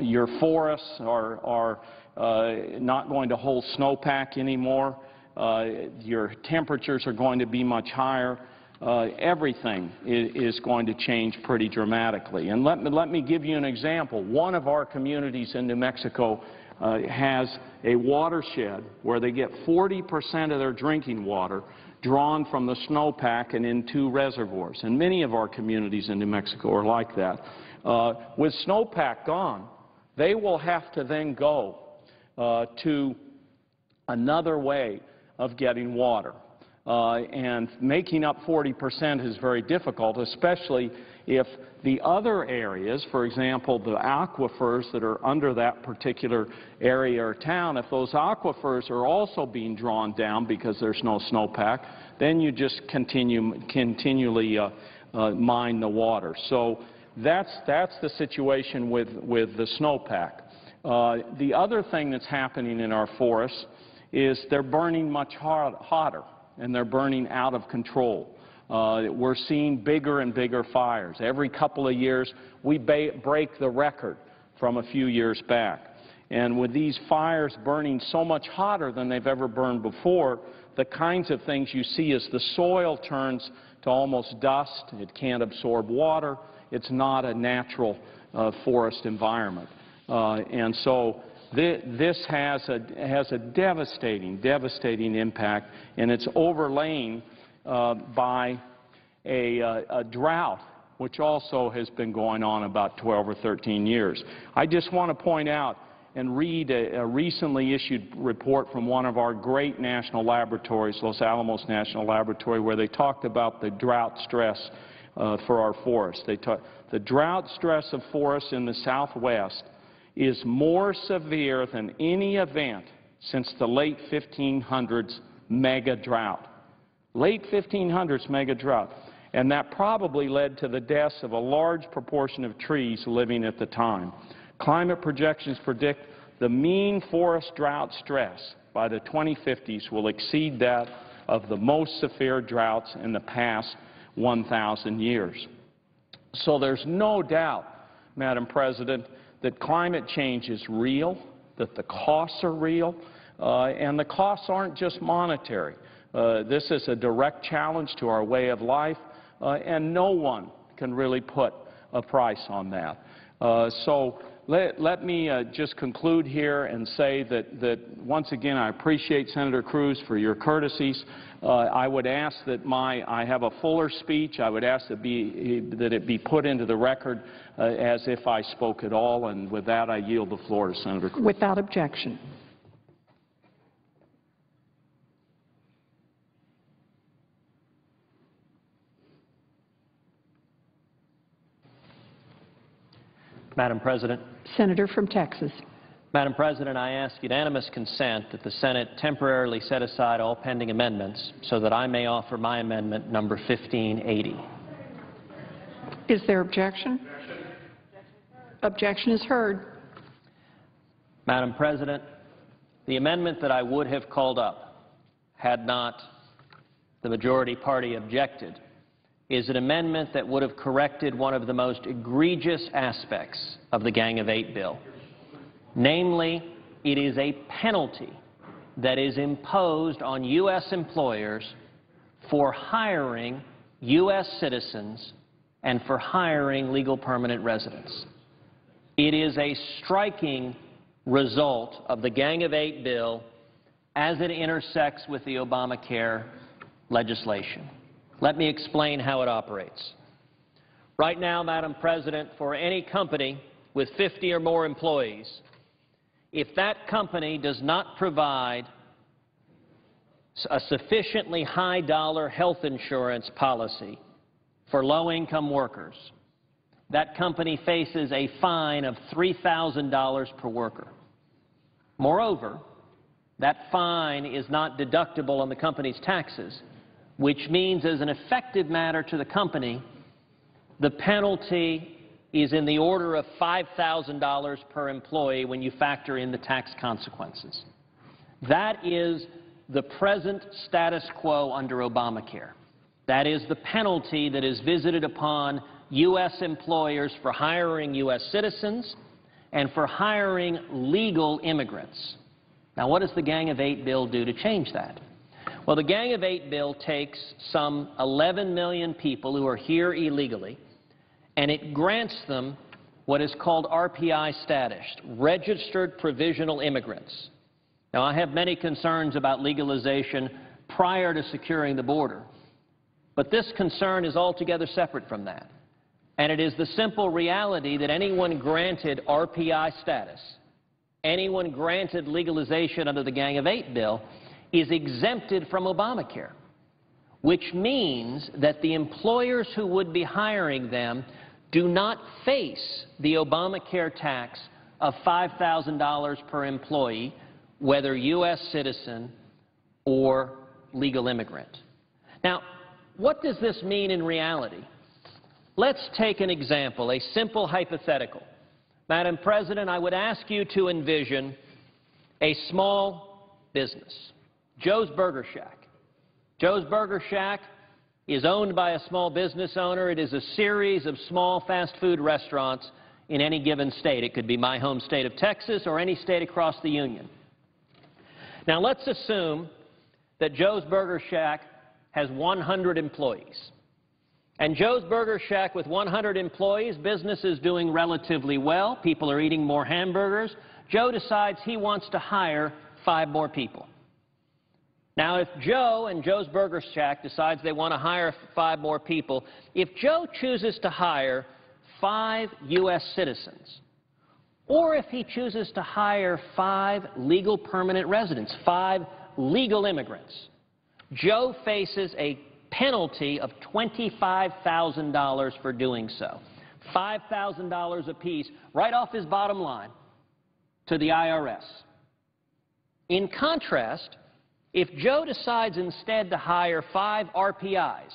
Your forests are not going to hold snowpack anymore. Your temperatures are going to be much higher. Everything is going to change pretty dramatically. And let me give you an example. One of our communities in New Mexico has a watershed where they get 40% of their drinking water drawn from the snowpack and in 2 reservoirs. And many of our communities in New Mexico are like that. With snowpack gone, they will have to then go to another way of getting water. And making up 40% is very difficult, especially if the other areas, for example, the aquifers that are under that particular area or town, if those aquifers are also being drawn down because there's no snowpack, then you just continually mine the water. So that's the situation with the snowpack. The other thing that's happening in our forests is they're burning much hotter, and they're burning out of control. We're seeing bigger and bigger fires. Every couple of years, we break the record from a few years back. And with these fires burning so much hotter than they've ever burned before, the kinds of things you see is the soil turns to almost dust. It can't absorb water. It's not a natural forest environment. And so this has a devastating impact, and it's overlain by a drought, which also has been going on about 12 or 13 years. I just want to point out and read a recently issued report from one of our great national laboratories, Los Alamos National Laboratory, where they talked about the drought stress for our forests. The drought stress of forests in the Southwest is more severe than any event since the late 1500s mega drought. Late 1500s mega drought. and that probably led to the deaths of a large proportion of trees living at the time. Climate projections predict the mean forest drought stress by the 2050s will exceed that of the most severe droughts in the past 1,000 years. So there's no doubt, Madam President, that climate change is real, that the costs are real, and the costs aren't just monetary. This is a direct challenge to our way of life, and no one can really put a price on that. So let me just conclude here and say that once again I appreciate Senator Cruz for your courtesies. I would ask that I have a fuller speech. I would ask that it be put into the record as if I spoke at all, and with that I yield the floor to Senator Cruz. Without objection. Madam President. Senator from Texas. Madam President, I ask unanimous consent that the Senate temporarily set aside all pending amendments so that I may offer my amendment number 1580. Is there objection? Objection is heard. Madam President, the amendment that I would have called up had not the majority party objected is an amendment that would have corrected one of the most egregious aspects of the Gang of Eight bill. Namely, it is a penalty that is imposed on U.S. employers for hiring U.S. citizens and for hiring legal permanent residents. It is a striking result of the Gang of Eight bill as it intersects with the Obamacare legislation. Let me explain how it operates. Right now, Madam President, for any company with 50 or more employees, if that company does not provide a sufficiently high-dollar health insurance policy for low-income workers, that company faces a fine of $3,000 per worker. Moreover, that fine is not deductible on the company's taxes, which means as an effective matter to the company, the penalty is in the order of $5,000 per employee when you factor in the tax consequences. That is the present status quo under Obamacare. That is the penalty that is visited upon U.S. employers for hiring U.S. citizens and for hiring legal immigrants. Now, what does the Gang of Eight bill do to change that? Well, the Gang of Eight bill takes some 11 million people who are here illegally, and it grants them what is called RPI status, Registered Provisional Immigrants. Now, I have many concerns about legalization prior to securing the border, but this concern is altogether separate from that. And it is the simple reality that anyone granted RPI status, anyone granted legalization under the Gang of Eight bill, is exempted from Obamacare, which means that the employers who would be hiring them do not face the Obamacare tax of $5,000 per employee, whether U.S. citizen or legal immigrant. Now, what does this mean in reality? Let's take an example, a simple hypothetical. Madam President, I would ask you to envision a small business. Joe's Burger Shack. Joe's Burger Shack is owned by a small business owner. It is a series of small fast food restaurants in any given state. It could be my home state of Texas or any state across the Union. Now, let's assume that Joe's Burger Shack has 100 employees. And Joe's Burger Shack with 100 employees, business is doing relatively well. People are eating more hamburgers. Joe decides he wants to hire 5 more people. Now, if Joe and Joe's Burger Shack decides they want to hire 5 more people, if Joe chooses to hire 5 U.S. citizens, or if he chooses to hire 5 legal permanent residents, 5 legal immigrants, Joe faces a penalty of $25,000 for doing so, $5,000 apiece, right off his bottom line to the IRS. In contrast, if Joe decides instead to hire 5 RPIs,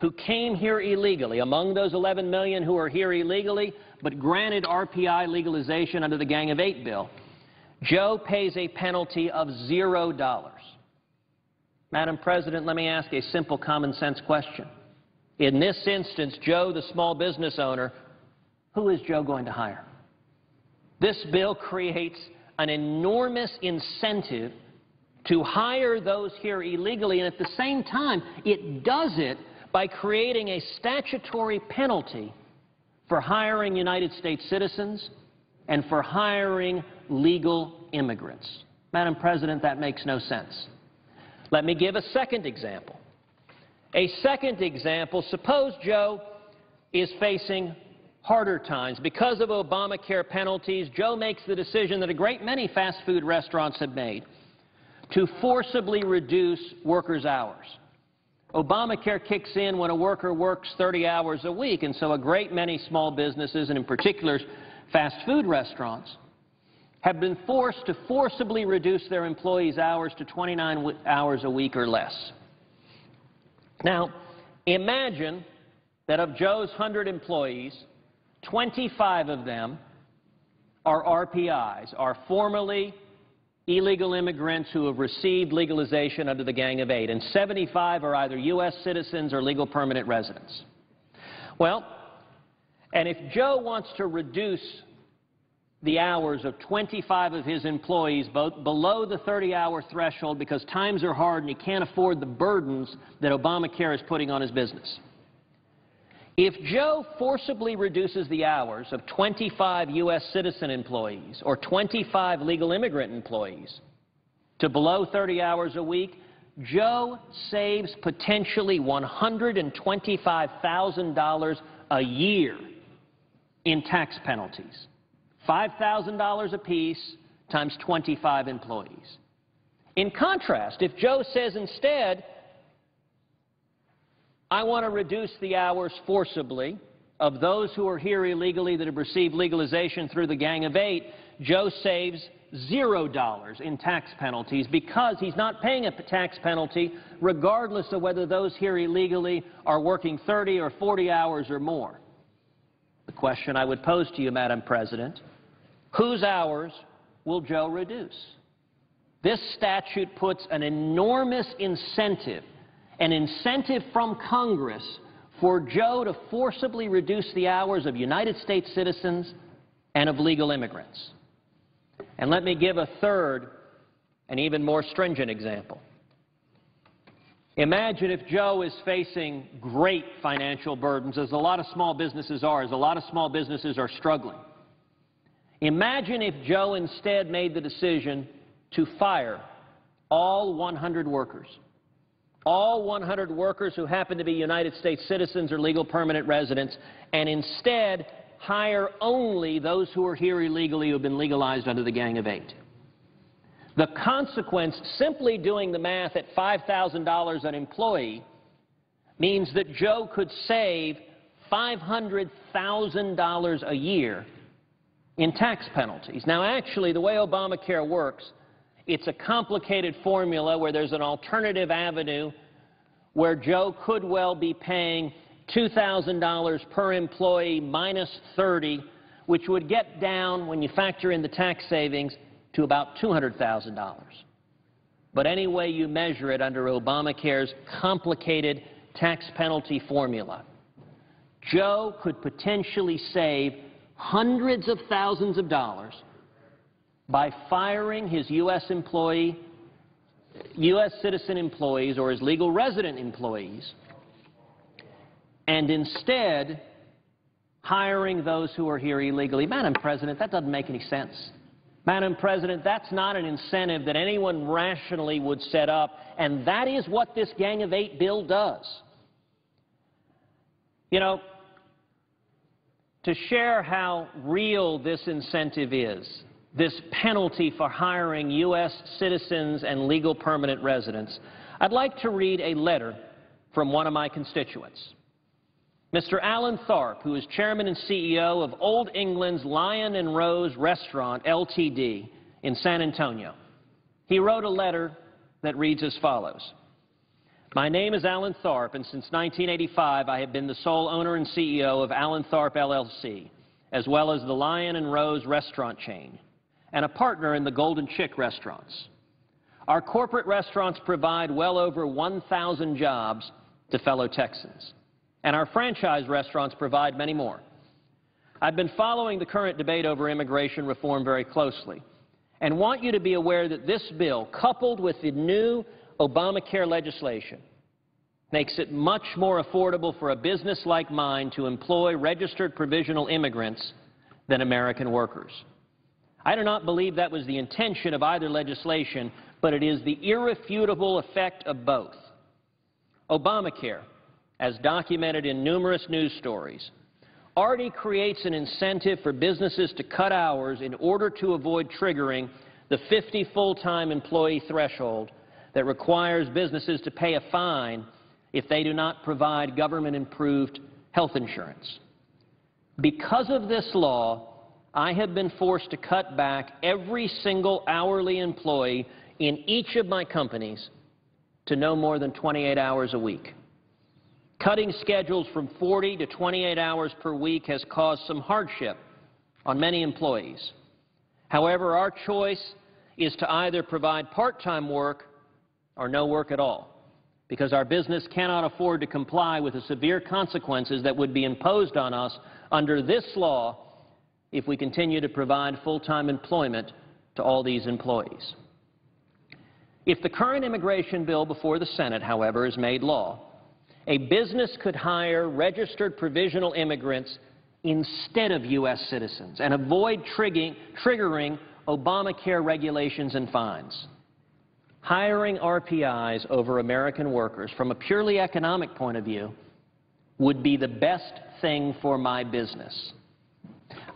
who came here illegally, among those 11 million who are here illegally, but granted RPI legalization under the Gang of Eight bill, Joe pays a penalty of $0. Madam President, let me ask a simple common sense question. In this instance, Joe, the small business owner, who is Joe going to hire? This bill creates an enormous incentive to hire those here illegally, and at the same time, it does it by creating a statutory penalty for hiring United States citizens and for hiring legal immigrants. Madam President, that makes no sense. Let me give a second example. A second example, suppose Joe is facing harder times. Because of Obamacare penalties, Joe makes the decision that a great many fast food restaurants have made to forcibly reduce workers' hours. Obamacare kicks in when a worker works 30 hours a week, and so a great many small businesses, and in particular fast food restaurants, have been forced to forcibly reduce their employees' hours to 29 hours a week or less. Now, imagine that of Joe's 100 employees, 25 of them are RPIs, are formerly illegal immigrants who have received legalization under the Gang of Eight, and 75 are either U.S. citizens or legal permanent residents. Well, and if Joe wants to reduce the hours of 25 of his employees below the 30-hour threshold because times are hard and he can't afford the burdens that Obamacare is putting on his business. If Joe forcibly reduces the hours of 25 U.S. citizen employees or 25 legal immigrant employees to below 30 hours a week, Joe saves potentially $125,000 a year in tax penalties. $5,000 apiece times 25 employees. In contrast, if Joe says instead, I want to reduce the hours forcibly of those who are here illegally that have received legalization through the Gang of Eight, Joe saves $0 in tax penalties because he's not paying a tax penalty regardless of whether those here illegally are working 30 or 40 hours or more. The question I would pose to you, Madam President, whose hours will Joe reduce? This statute puts an enormous incentive, an incentive from Congress for Joe to forcibly reduce the hours of United States citizens and of legal immigrants. And let me give a third and even more stringent example. Imagine if Joe is facing great financial burdens, as a lot of small businesses are, as a lot of small businesses are struggling. Imagine if Joe instead made the decision to fire all 100 workers. All 100 workers who happen to be United States citizens or legal permanent residents, and instead hire only those who are here illegally who have been legalized under the Gang of Eight. The consequence, simply doing the math at $5,000 an employee, means that Joe could save $500,000 a year in tax penalties. Now, actually, the way Obamacare works, it's a complicated formula where there's an alternative avenue where Joe could well be paying $2,000 per employee minus 30, which would get down, when you factor in the tax savings, to about $200,000. But any way you measure it under Obamacare's complicated tax penalty formula, Joe could potentially save hundreds of thousands of dollars by firing his U.S. citizen employees or his legal resident employees and instead hiring those who are here illegally. Madam President, that doesn't make any sense. Madam President, that's not an incentive that anyone rationally would set up, and that is what this Gang of Eight bill does. You know, to share how real this incentive is, this penalty for hiring U.S. citizens and legal permanent residents, I'd like to read a letter from one of my constituents. Mr. Alan Tharp, who is chairman and CEO of Old England's Lion and Rose Restaurant, Ltd., in San Antonio. He wrote a letter that reads as follows. My name is Alan Tharp, and since 1985 I have been the sole owner and CEO of Alan Tharp LLC, as well as the Lion and Rose restaurant chain, and a partner in the Golden Chick restaurants. Our corporate restaurants provide well over 1,000 jobs to fellow Texans, and our franchise restaurants provide many more. I've been following the current debate over immigration reform very closely and want you to be aware that this bill, coupled with the new Obamacare legislation, makes it much more affordable for a business like mine to employ registered provisional immigrants than American workers. I do not believe that was the intention of either legislation, but it is the irrefutable effect of both. Obamacare, as documented in numerous news stories, already creates an incentive for businesses to cut hours in order to avoid triggering the 50 full-time employee threshold that requires businesses to pay a fine if they do not provide government-improved health insurance. Because of this law, I have been forced to cut back every single hourly employee in each of my companies to no more than 28 hours a week. Cutting schedules from 40 to 28 hours per week has caused some hardship on many employees. However, our choice is to either provide part-time work or no work at all, because our business cannot afford to comply with the severe consequences that would be imposed on us under this law if we continue to provide full-time employment to all these employees. If the current immigration bill before the Senate, however, is made law, a business could hire registered provisional immigrants instead of U.S. citizens and avoid triggering Obamacare regulations and fines. Hiring RPIs over American workers from a purely economic point of view would be the best thing for my business.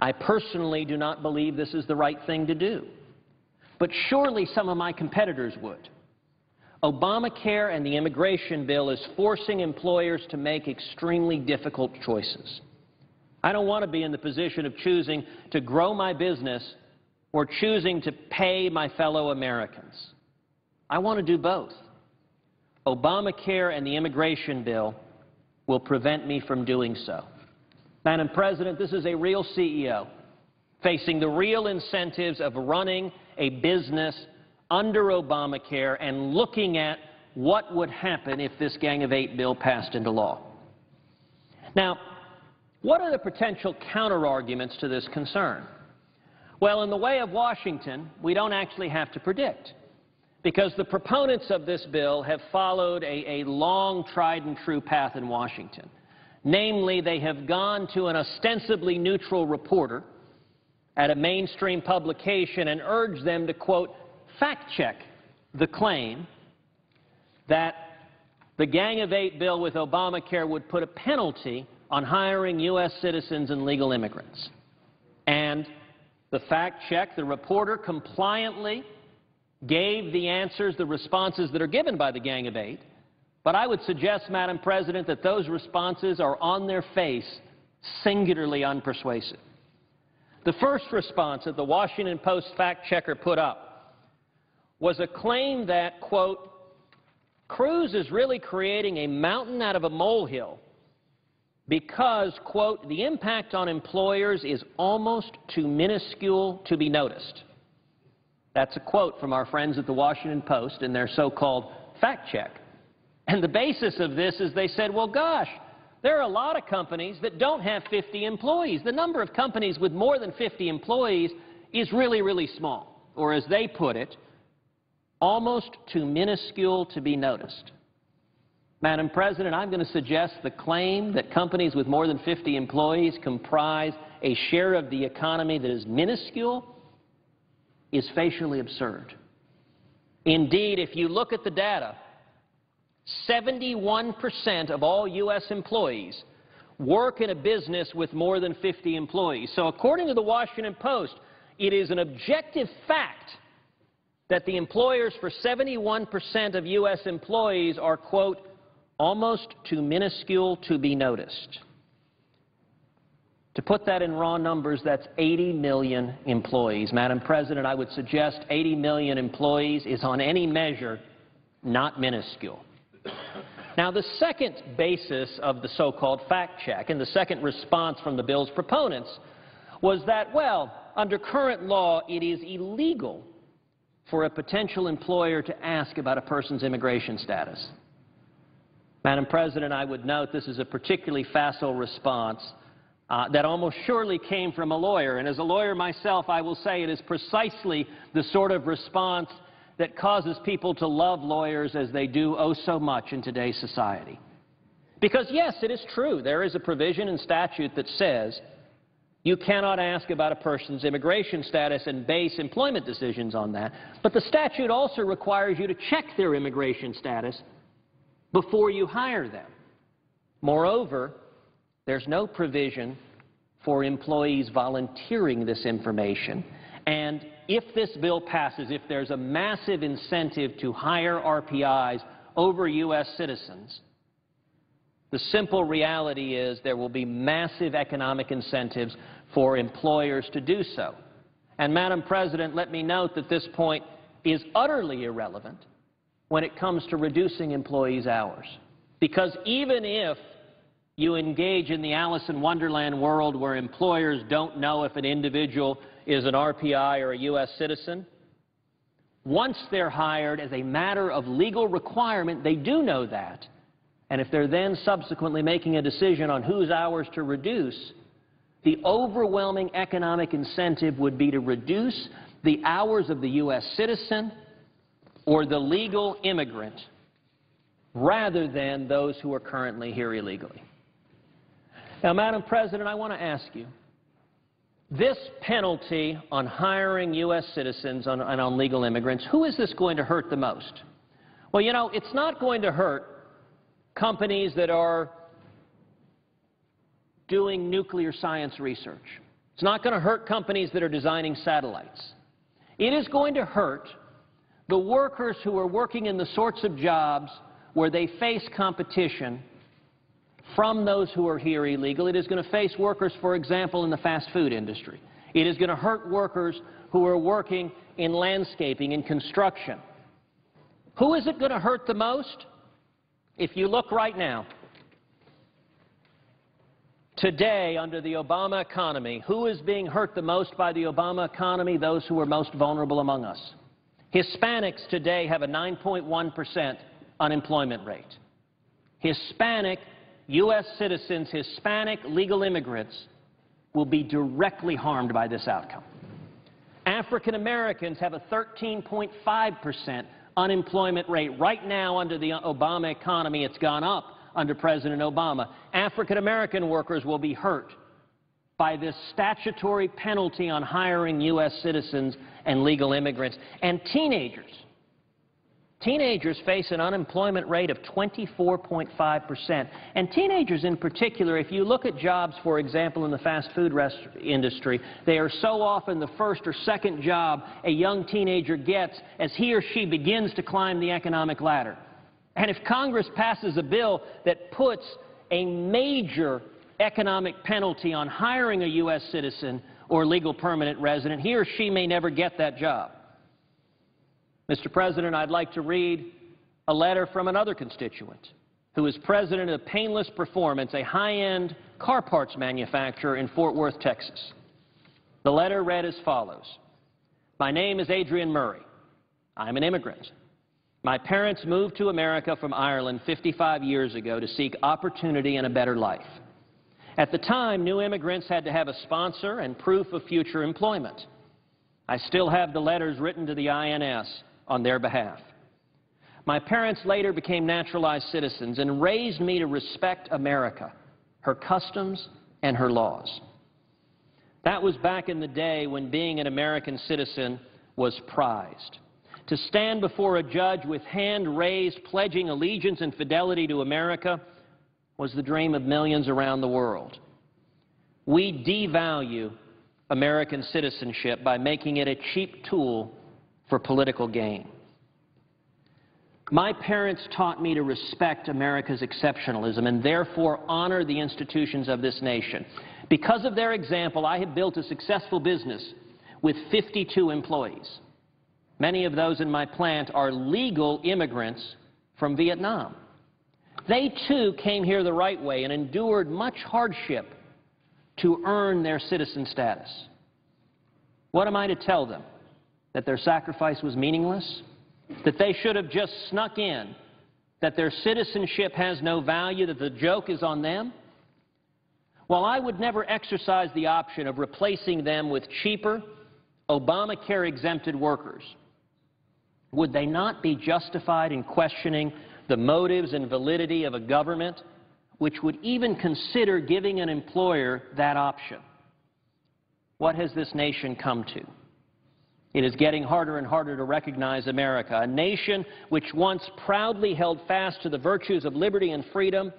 I personally do not believe this is the right thing to do, but surely some of my competitors would. Obamacare and the immigration bill is forcing employers to make extremely difficult choices. I don't want to be in the position of choosing to grow my business or choosing to pay my fellow Americans. I want to do both. Obamacare and the immigration bill will prevent me from doing so. Madam President, this is a real CEO facing the real incentives of running a business under Obamacare and looking at what would happen if this Gang of Eight bill passed into law. Now, what are the potential counter-arguments to this concern? Well, in the way of Washington, we don't actually have to predict, because the proponents of this bill have followed a long tried-and-true path in Washington. Namely, they have gone to an ostensibly neutral reporter at a mainstream publication and urged them to, quote, fact-check the claim that the Gang of Eight bill with Obamacare would put a penalty on hiring U.S. citizens and legal immigrants. And the fact-check, the reporter compliantly gave the answers, the responses that are given by the Gang of Eight, but I would suggest, Madam President, that those responses are on their face singularly unpersuasive. The first response that the Washington Post fact-checker put up was a claim that, quote, Cruz is really creating a mountain out of a molehill because, quote, the impact on employers is almost too minuscule to be noticed. That's a quote from our friends at the Washington Post in their so-called fact-check. And the basis of this is they said, well, gosh, there are a lot of companies that don't have 50 employees. The number of companies with more than 50 employees is really, really small. Or as they put it, almost too minuscule to be noticed. Madam President, I'm going to suggest the claim that companies with more than 50 employees comprise a share of the economy that is minuscule is facially absurd. Indeed, if you look at the data, 71% of all U.S. employees work in a business with more than 50 employees. So according to the Washington Post, it is an objective fact that the employers for 71% of U.S. employees are, quote, almost too minuscule to be noticed. To put that in raw numbers, that's 80 million employees. Madam President, I would suggest 80 million employees is on any measure not minuscule. Now, the second basis of the so-called fact check and the second response from the bill's proponents was that, well, under current law, it is illegal for a potential employer to ask about a person's immigration status. Madam President, I would note this is a particularly facile response that almost surely came from a lawyer. And as a lawyer myself, I will say it is precisely the sort of response that causes people to love lawyers as they do oh so much in today's society. Because, yes, it is true, there is a provision in statute that says you cannot ask about a person's immigration status and base employment decisions on that. But the statute also requires you to check their immigration status before you hire them. Moreover, there's no provision for employees volunteering this information. And if this bill passes, if there's a massive incentive to hire RPIs over U.S. citizens, the simple reality is there will be massive economic incentives for employers to do so. And, Madam President, let me note that this point is utterly irrelevant when it comes to reducing employees' hours. Because even if you engage in the Alice in Wonderland world where employers don't know if an individual is an RPI or a U.S. citizen, once they're hired as a matter of legal requirement, they do know that. And if they're then subsequently making a decision on whose hours to reduce, the overwhelming economic incentive would be to reduce the hours of the U.S. citizen or the legal immigrant rather than those who are currently here illegally. Now, Madam President, I want to ask you, this penalty on hiring U.S. citizens and on legal immigrants, who is this going to hurt the most? Well, you know, it's not going to hurt companies that are doing nuclear science research. It's not going to hurt companies that are designing satellites. It is going to hurt the workers who are working in the sorts of jobs where they face competition from those who are here illegal. It is going to face workers, for example, in the fast food industry. It is going to hurt workers who are working in landscaping and construction. Who is it going to hurt the most? If you look right now, today, under the Obama economy, who is being hurt the most by the Obama economy? Those who are most vulnerable among us. Hispanics today have a 9.1% unemployment rate. Hispanic U.S. citizens, Hispanic legal immigrants, will be directly harmed by this outcome. African Americans have a 13.5% unemployment rate. Right now, under the Obama economy, it's gone up under President Obama. African American workers will be hurt by this statutory penalty on hiring U.S. citizens and legal immigrants. And teenagers face an unemployment rate of 24.5%. And teenagers in particular, if you look at jobs, for example, in the fast food industry, they are so often the first or second job a young teenager gets as he or she begins to climb the economic ladder. And if Congress passes a bill that puts a major economic penalty on hiring a U.S. citizen or legal permanent resident, he or she may never get that job. Mr. President, I'd like to read a letter from another constituent who is president of Painless Performance, a high-end car parts manufacturer in Fort Worth, Texas. The letter read as follows. My name is Adrian Murray. I'm an immigrant. My parents moved to America from Ireland 55 years ago to seek opportunity and a better life. At the time, new immigrants had to have a sponsor and proof of future employment. I still have the letters written to the INS on their behalf. My parents later became naturalized citizens and raised me to respect America, her customs, and her laws. That was back in the day when being an American citizen was prized. To stand before a judge with hand raised, pledging allegiance and fidelity to America was the dream of millions around the world. We devalue American citizenship by making it a cheap tool for political gain. My parents taught me to respect America's exceptionalism and therefore honor the institutions of this nation. Because of their example, I have built a successful business with 52 employees. Many of those in my plant are legal immigrants from Vietnam. They too came here the right way and endured much hardship to earn their citizen status. What am I to tell them? That their sacrifice was meaningless? That they should have just snuck in? That their citizenship has no value? That the joke is on them? Well, I would never exercise the option of replacing them with cheaper, Obamacare-exempted workers. Would they not be justified in questioning the motives and validity of a government which would even consider giving an employer that option? What has this nation come to? It is getting harder and harder to recognize America, a nation which once proudly held fast to the virtues of liberty and freedom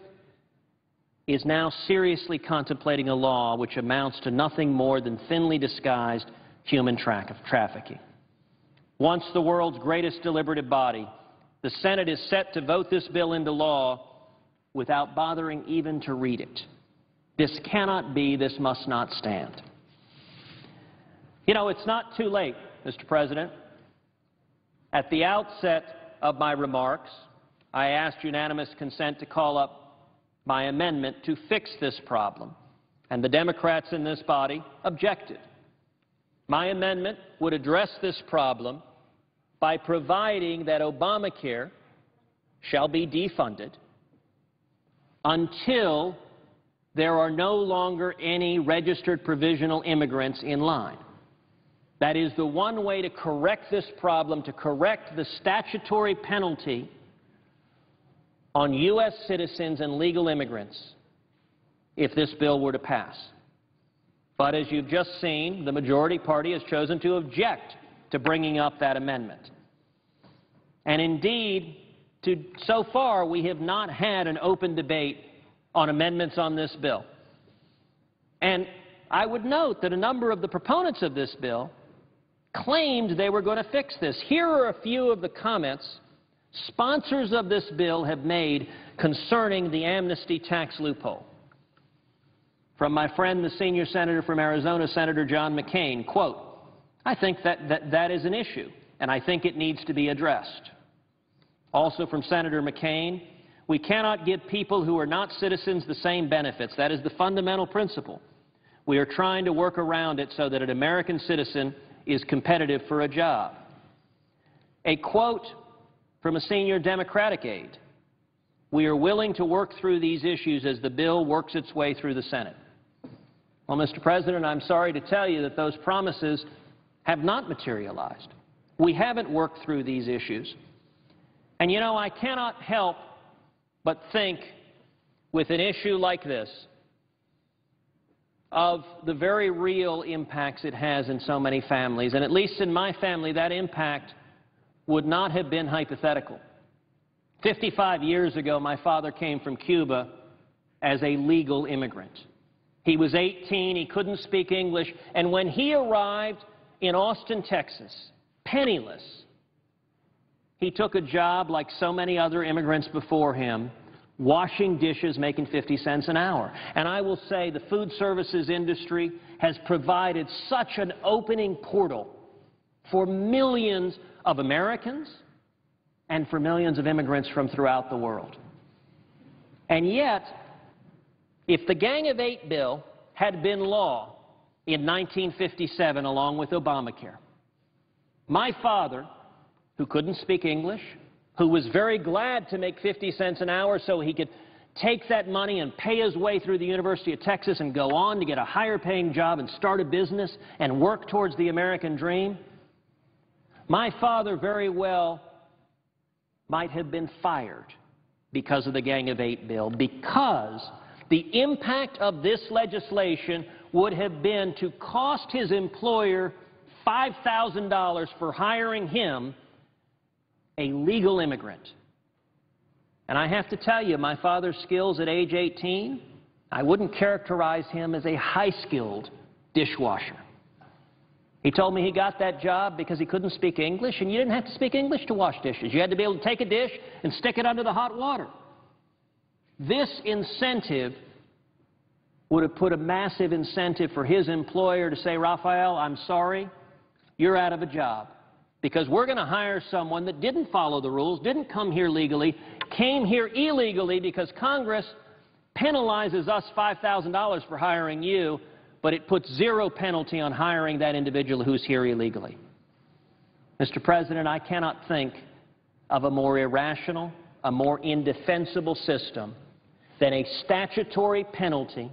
is now seriously contemplating a law which amounts to nothing more than thinly disguised human trafficking. Once the world's greatest deliberative body, the Senate is set to vote this bill into law without bothering even to read it. This cannot be, this must not stand. You know, it's not too late, Mr. President. At the outset of my remarks, I asked unanimous consent to call up my amendment to fix this problem, and the Democrats in this body objected. My amendment would address this problem by providing that Obamacare shall be defunded until there are no longer any registered provisional immigrants in line. That is the one way to correct this problem, to correct the statutory penalty on U.S. citizens and legal immigrants if this bill were to pass. But as you've just seen, the majority party has chosen to object to bringing up that amendment. And indeed, so far, we have not had an open debate on amendments on this bill. And I would note that a number of the proponents of this bill claimed they were going to fix this. Here are a few of the comments sponsors of this bill have made concerning the amnesty tax loophole. From my friend, the senior senator from Arizona, Senator John McCain, quote, "I think that is an issue, and I think it needs to be addressed." Also from Senator McCain, "We cannot give people who are not citizens the same benefits. That is the fundamental principle. We are trying to work around it so that an American citizen is competitive for a job." A quote from a senior Democratic aide, "We are willing to work through these issues as the bill works its way through the Senate." Well, Mr. President, I'm sorry to tell you that those promises have not materialized. We haven't worked through these issues. And you know, I cannot help but think, with an issue like this, of the very real impacts it has in so many families. And at least in my family, that impact would not have been hypothetical. 55 years ago, my father came from Cuba as a legal immigrant. He was 18, he couldn't speak English, and when he arrived in Austin, Texas, penniless, he took a job like so many other immigrants before him, washing dishes, making 50 cents an hour. And I will say the food services industry has provided such an opening portal for millions of Americans and for millions of immigrants from throughout the world. And yet, if the Gang of Eight bill had been law in 1957 along with Obamacare, my father, who couldn't speak English, who was very glad to make 50 cents an hour so he could take that money and pay his way through the University of Texas and go on to get a higher paying job and start a business and work towards the American dream, my father very well might have been fired because of the Gang of Eight bill, because the impact of this legislation would have been to cost his employer $5,000 for hiring him, a legal immigrant. And I have to tell you, my father's skills at age 18, I wouldn't characterize him as a high-skilled dishwasher. He told me he got that job because he couldn't speak English, and you didn't have to speak English to wash dishes. You had to be able to take a dish and stick it under the hot water. This incentive would have put a massive incentive for his employer to say, "Raphael, I'm sorry, you're out of a job, because we're going to hire someone that didn't follow the rules, didn't come here legally, came here illegally because Congress penalizes us $5,000 for hiring you, but it puts zero penalty on hiring that individual who's here illegally. Mr. President, I cannot think of a more irrational, a more indefensible system than a statutory penalty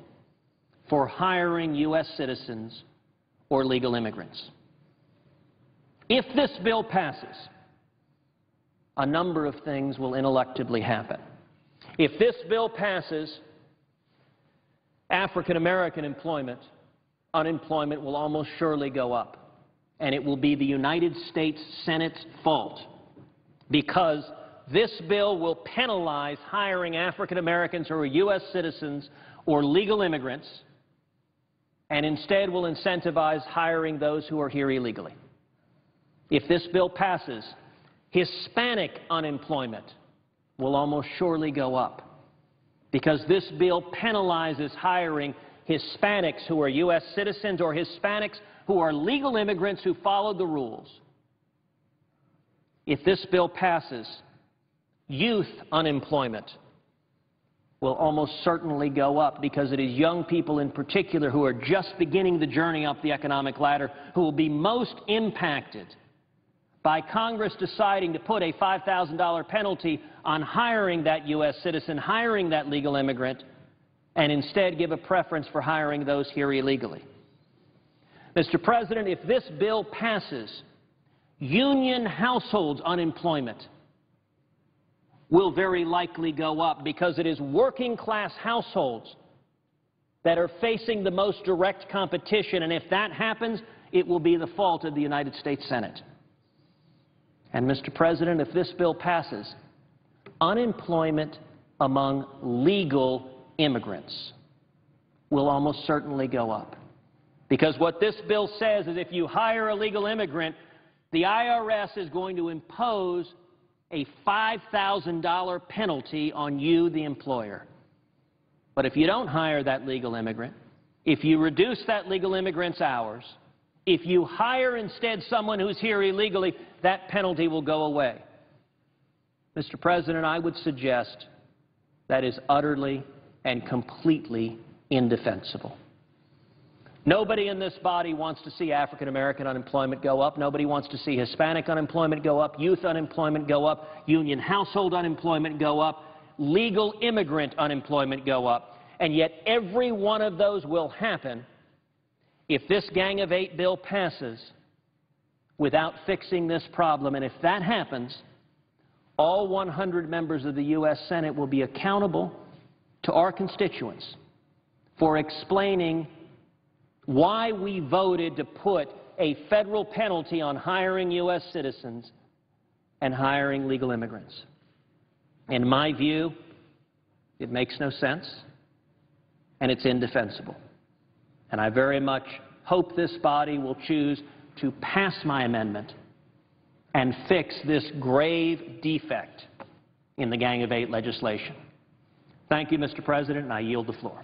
for hiring U.S. citizens or legal immigrants. If this bill passes, a number of things will ineluctably happen. If this bill passes, African-American unemployment will almost surely go up, and it will be the United States Senate's fault, because this bill will penalize hiring African-Americans who are U.S. citizens or legal immigrants, and instead will incentivize hiring those who are here illegally. If this bill passes, Hispanic unemployment will almost surely go up, because this bill penalizes hiring Hispanics who are U.S. citizens or Hispanics who are legal immigrants who followed the rules. If this bill passes, youth unemployment will almost certainly go up, because it is young people in particular who are just beginning the journey up the economic ladder who will be most impacted by Congress deciding to put a $5,000 penalty on hiring that U.S. citizen, hiring that legal immigrant, and instead give a preference for hiring those here illegally. Mr. President, if this bill passes, union households' unemployment will very likely go up, because it is working-class households that are facing the most direct competition, and if that happens, it will be the fault of the United States Senate. And, Mr. President, if this bill passes, unemployment among legal immigrants will almost certainly go up. Because what this bill says is if you hire a legal immigrant, the IRS is going to impose a $5,000 penalty on you, the employer. But if you don't hire that legal immigrant, if you reduce that legal immigrant's hours, if you hire instead someone who's here illegally, that penalty will go away. Mr. President, I would suggest that is utterly and completely indefensible. Nobody in this body wants to see African-American unemployment go up. Nobody wants to see Hispanic unemployment go up, youth unemployment go up, union household unemployment go up, legal immigrant unemployment go up. And yet every one of those will happen if this Gang of Eight bill passes without fixing this problem. And if that happens, all 100 members of the U.S. Senate will be accountable to our constituents for explaining why we voted to put a federal penalty on hiring U.S. citizens and hiring legal immigrants. In my view, it makes no sense, and it's indefensible. And I very much hope this body will choose to pass my amendment and fix this grave defect in the Gang of Eight legislation. Thank you, Mr. President, and I yield the floor.